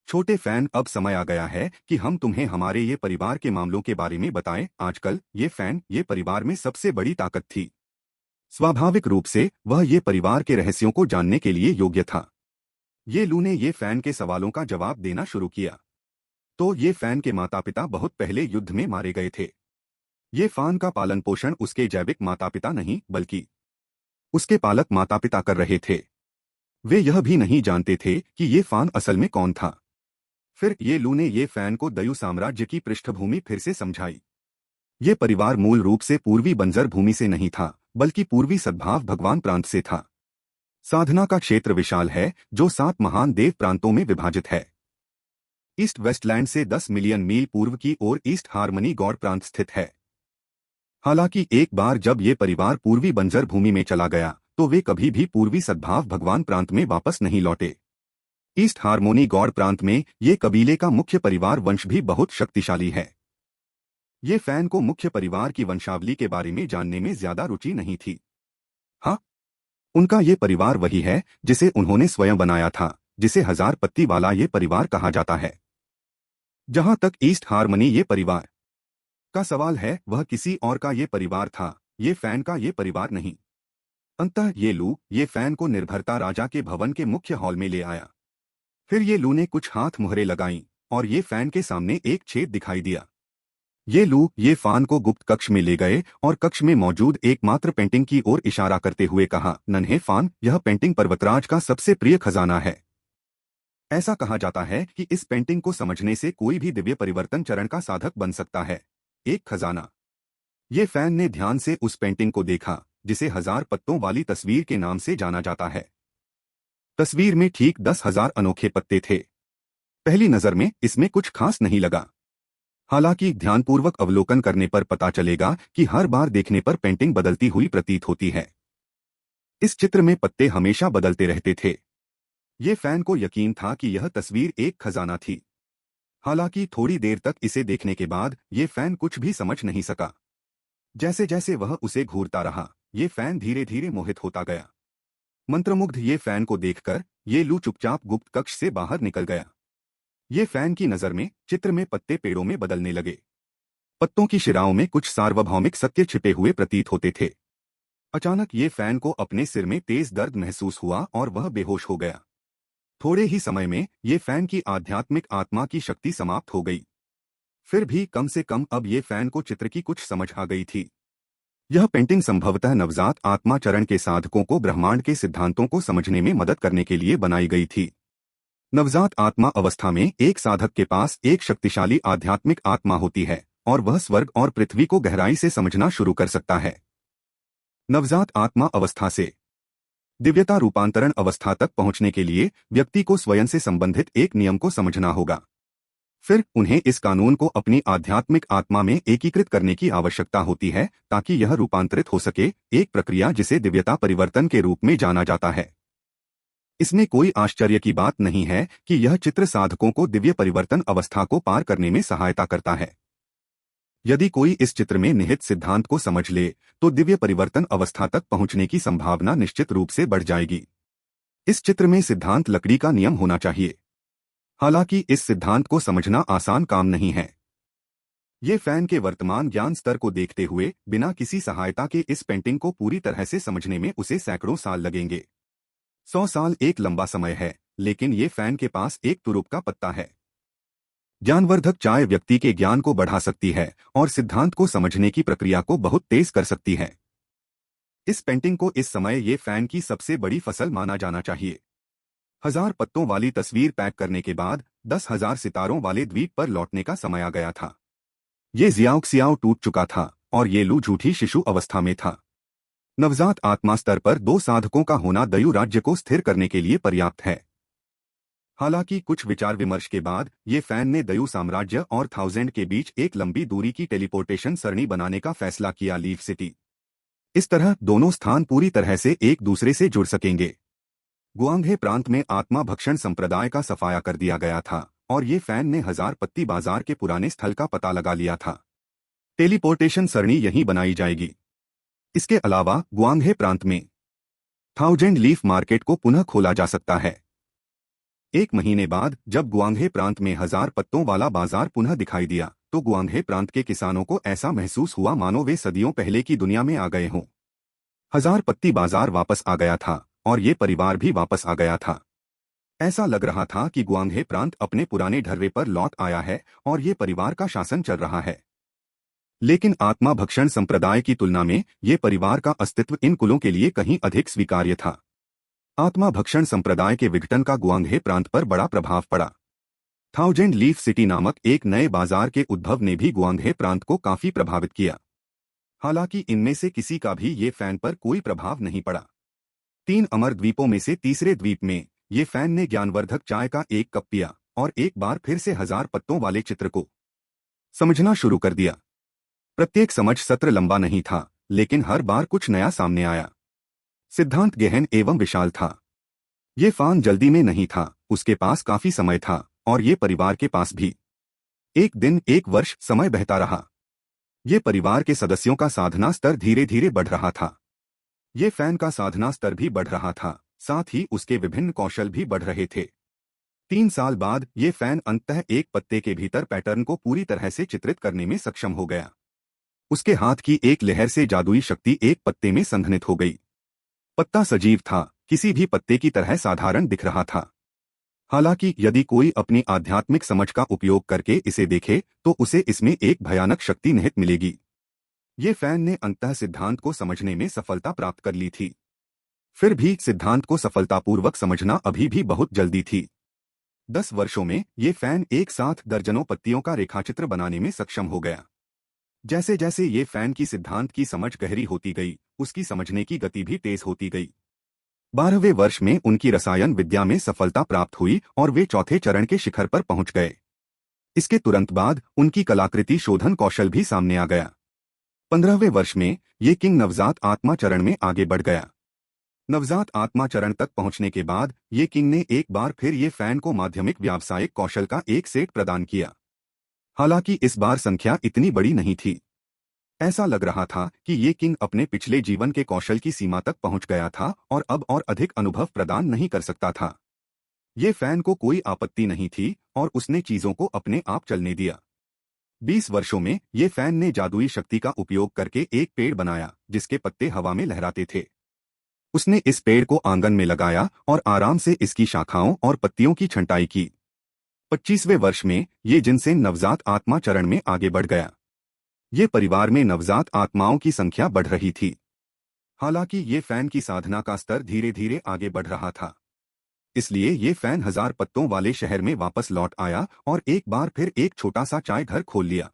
[SPEAKER 1] छोटे फैन, अब समय आ गया है कि हम तुम्हें हमारे ये परिवार के मामलों के बारे में बताएं। आजकल ये फैन ये परिवार में सबसे बड़ी ताकत थी। स्वाभाविक रूप से वह ये परिवार के रहस्यों को जानने के लिए योग्य था। ये लू ने ये फैन के सवालों का जवाब देना शुरू किया। तो ये फैन के माता पिता बहुत पहले युद्ध में मारे गए थे। ये फैन का पालन पोषण उसके जैविक माता पिता नहीं बल्कि उसके पालक माता पिता कर रहे थे। वे यह भी नहीं जानते थे कि ये फैन असल में कौन था। फिर ये लू ने ये फैन को दयु साम्राज्य की पृष्ठभूमि फिर से समझाई। ये परिवार मूल रूप से पूर्वी बंजर भूमि से नहीं था, बल्कि पूर्वी सद्भाव भगवान प्रांत से था। साधना का क्षेत्र विशाल है, जो 7 महान देव प्रांतों में विभाजित है। ईस्ट वेस्टलैंड से 10 मिलियन मील पूर्व की ओर ईस्ट हार्मनी गॉड प्रांत स्थित है। हालांकि एक बार जब ये परिवार पूर्वी बंजर भूमि में चला गया तो वे कभी भी पूर्वी सद्भाव भगवान प्रांत में वापस नहीं लौटे। ईस्ट हार्मोनी गॉड प्रांत में ये कबीले का मुख्य परिवार वंश भी बहुत शक्तिशाली है। ये फैन को मुख्य परिवार की वंशावली के बारे में जानने में ज्यादा रुचि नहीं थी। हाँ, उनका ये परिवार वही है जिसे उन्होंने स्वयं बनाया था, जिसे हजार पत्ती वाला ये परिवार कहा जाता है। जहां तक ईस्ट हार्मनी ये परिवार का सवाल है, वह किसी और का ये परिवार था, ये फैन का ये परिवार नहीं। अंततः ये फैन को निर्भरता राजा के भवन के मुख्य हॉल में ले आया। फिर ये लू ने कुछ हाथ मुहरे लगाई और ये फैन के सामने एक छेद दिखाई दिया। ये फान को गुप्त कक्ष में ले गए और कक्ष में मौजूद एकमात्र पेंटिंग की ओर इशारा करते हुए कहा, नन्हे फान, यह पेंटिंग पर्वतराज का सबसे प्रिय खजाना है। ऐसा कहा जाता है कि इस पेंटिंग को समझने से कोई भी दिव्य परिवर्तन चरण का साधक बन सकता है। एक खजाना। ये फैन ने ध्यान से उस पेंटिंग को देखा, जिसे 1000 पत्तों वाली तस्वीर के नाम से जाना जाता है। तस्वीर में ठीक 10,000 अनोखे पत्ते थे। पहली नजर में इसमें कुछ खास नहीं लगा। हालांकि ध्यानपूर्वक अवलोकन करने पर पता चलेगा कि हर बार देखने पर पेंटिंग बदलती हुई प्रतीत होती है। इस चित्र में पत्ते हमेशा बदलते रहते थे। ये फैन को यकीन था कि यह तस्वीर एक खजाना थी। हालांकि थोड़ी देर तक इसे देखने के बाद ये फैन कुछ भी समझ नहीं सका। जैसे जैसे वह उसे घूरता रहा, ये फैन धीरे धीरे मोहित होता गया। मंत्रमुग्ध ये फैन को देखकर ये लू चुपचाप गुप्त कक्ष से बाहर निकल गया। ये फैन की नजर में चित्र में पत्ते पेड़ों में बदलने लगे। पत्तों की शिराओं में कुछ सार्वभौमिक सत्य छिपे हुए प्रतीत होते थे। अचानक ये फैन को अपने सिर में तेज दर्द महसूस हुआ और वह बेहोश हो गया। थोड़े ही समय में ये फैन की आध्यात्मिक आत्मा की शक्ति समाप्त हो गई। फिर भी कम से कम अब ये फैन को चित्र की कुछ समझ आ गई थी। यह पेंटिंग संभवतः नवजात आत्मा चरण के साधकों को ब्रह्मांड के सिद्धांतों को समझने में मदद करने के लिए बनाई गई थी। नवजात आत्मा अवस्था में एक साधक के पास एक शक्तिशाली आध्यात्मिक आत्मा होती है और वह स्वर्ग और पृथ्वी को गहराई से समझना शुरू कर सकता है। नवजात आत्मा अवस्था से दिव्यता रूपांतरण अवस्था तक पहुंचने के लिए व्यक्ति को स्वयं से संबंधित एक नियम को समझना होगा। फिर उन्हें इस कानून को अपनी आध्यात्मिक आत्मा में एकीकृत करने की आवश्यकता होती है ताकि यह रूपांतरित हो सके, एक प्रक्रिया जिसे दिव्यता परिवर्तन के रूप में जाना जाता है। इसमें कोई आश्चर्य की बात नहीं है कि यह चित्र साधकों को दिव्य परिवर्तन अवस्था को पार करने में सहायता करता है। यदि कोई इस चित्र में निहित सिद्धांत को समझ ले तो दिव्य परिवर्तन अवस्था तक पहुंचने की संभावना निश्चित रूप से बढ़ जाएगी। इस चित्र में सिद्धांत लकड़ी का नियम होना चाहिए। हालांकि इस सिद्धांत को समझना आसान काम नहीं है। ये फैन के वर्तमान ज्ञान स्तर को देखते हुए बिना किसी सहायता के इस पेंटिंग को पूरी तरह से समझने में उसे सैकड़ों साल लगेंगे। 100 साल एक लंबा समय है, लेकिन ये फैन के पास एक तुरुप का पत्ता है। ज्ञानवर्धक चाय व्यक्ति के ज्ञान को बढ़ा सकती है और सिद्धांत को समझने की प्रक्रिया को बहुत तेज कर सकती है। इस पेंटिंग को इस समय ये फैन की सबसे बड़ी फसल माना जाना चाहिए। 1000 पत्तों वाली तस्वीर पैक करने के बाद 10,000 सितारों वाले द्वीप पर लौटने का समय आ गया था। ये जियाओक्सियाओ टूट चुका था और ये लू झूठी शिशु अवस्था में था। नवजात आत्मा स्तर पर 2 साधकों का होना दयु राज्य को स्थिर करने के लिए पर्याप्त है। हालांकि कुछ विचार विमर्श के बाद ये फैन ने दयु साम्राज्य और थाउजेंड के बीच एक लंबी दूरी की टेलीपोर्टेशन सरणी बनाने का फैसला किया, लीफ सिटी। इस तरह दोनों स्थान पूरी तरह से एक दूसरे से जुड़ सकेंगे। गुआंगहे प्रांत में आत्मा भक्षण संप्रदाय का सफाया कर दिया गया था और ये फैन ने 1000 पत्ती बाजार के पुराने स्थल का पता लगा लिया था। टेलीपोर्टेशन सरणी यहीं बनाई जाएगी। इसके अलावा गुआंगहे प्रांत में थाउजेंड लीफ मार्केट को पुनः खोला जा सकता है। 1 महीने बाद जब गुआंगहे प्रांत में 1000 पत्तों वाला बाजार पुनः दिखाई दिया तो गुआंगहे प्रांत के किसानों को ऐसा महसूस हुआ मानो वे सदियों पहले की दुनिया में आ गए हों। 1000 पत्ती बाजार वापस आ गया था और ये परिवार भी वापस आ गया था। ऐसा लग रहा था कि गुआंगहे प्रांत अपने पुराने ढर्रे पर लौट आया है और ये परिवार का शासन चल रहा है। लेकिन आत्मा भक्षण संप्रदाय की तुलना में ये परिवार का अस्तित्व इन कुलों के लिए कहीं अधिक स्वीकार्य था। आत्मा भक्षण संप्रदाय के विघटन का गुआंगहे प्रांत पर बड़ा प्रभाव पड़ा। थाउजेंड लीफ सिटी नामक एक नए बाजार के उद्भव ने भी गुआंगहे प्रांत को काफी प्रभावित किया। हालांकि इनमें से किसी का भी ये फैन पर कोई प्रभाव नहीं पड़ा। 3 अमर द्वीपों में से तीसरे द्वीप में ये फैन ने ज्ञानवर्धक चाय का एक कप पिया और एक बार फिर से 1000 पत्तों वाले चित्र को समझना शुरू कर दिया। प्रत्येक समझ सत्र लंबा नहीं था, लेकिन हर बार कुछ नया सामने आया। सिद्धांत गहन एवं विशाल था। ये फान जल्दी में नहीं था, उसके पास काफी समय था और ये परिवार के पास भी। 1 दिन 1 वर्ष समय बहता रहा। ये परिवार के सदस्यों का साधना स्तर धीरे धीरे बढ़ रहा था। ये फैन का साधना स्तर भी बढ़ रहा था, साथ ही उसके विभिन्न कौशल भी बढ़ रहे थे। 3 साल बाद ये फैन अंततः एक पत्ते के भीतर पैटर्न को पूरी तरह से चित्रित करने में सक्षम हो गया। उसके हाथ की एक लहर से जादुई शक्ति एक पत्ते में संघनित हो गई। पत्ता सजीव था, किसी भी पत्ते की तरह साधारण दिख रहा था। हालांकि यदि कोई अपनी आध्यात्मिक समझ का उपयोग करके इसे देखे तो उसे इसमें एक भयानक शक्ति निहित मिलेगी। ये फैन ने अंततः सिद्धांत को समझने में सफलता प्राप्त कर ली थी। फिर भी सिद्धांत को सफलतापूर्वक समझना अभी भी बहुत जल्दी थी। 10 वर्षों में ये फैन एक साथ दर्जनों पत्तियों का रेखाचित्र बनाने में सक्षम हो गया। जैसे जैसे ये फैन की सिद्धांत की समझ गहरी होती गई, उसकी समझने की गति भी तेज होती गई। 12वें वर्ष में उनकी रसायन विद्या में सफलता प्राप्त हुई और वे चौथे चरण के शिखर पर पहुंच गए। इसके तुरंत बाद उनकी कलाकृति शोधन कौशल भी सामने आ गया। 15वें वर्ष में ये किंग नवजात आत्मा चरण में आगे बढ़ गया। नवजात आत्मा चरण तक पहुंचने के बाद ये किंग ने एक बार फिर ये फैन को माध्यमिक व्यावसायिक कौशल का एक सेट प्रदान किया। हालांकि इस बार संख्या इतनी बड़ी नहीं थी। ऐसा लग रहा था कि ये किंग अपने पिछले जीवन के कौशल की सीमा तक पहुंच गया था और अब और अधिक अनुभव प्रदान नहीं कर सकता था। ये फैन को कोई आपत्ति नहीं थी और उसने चीजों को अपने आप चलने दिया। 20 वर्षों में ये फैन ने जादुई शक्ति का उपयोग करके एक पेड़ बनाया जिसके पत्ते हवा में लहराते थे। उसने इस पेड़ को आंगन में लगाया और आराम से इसकी शाखाओं और पत्तियों की छंटाई की। 25वें वर्ष में ये जिनसेन नवजात आत्मा चरण में आगे बढ़ गया। ये परिवार में नवजात आत्माओं की संख्या बढ़ रही थी। हालांकि ये फैन की साधना का स्तर धीरे धीरे आगे बढ़ रहा था। इसलिए ये फैन 1000 पत्तों वाले शहर में वापस लौट आया और एक बार फिर एक छोटा सा चाय घर खोल लिया।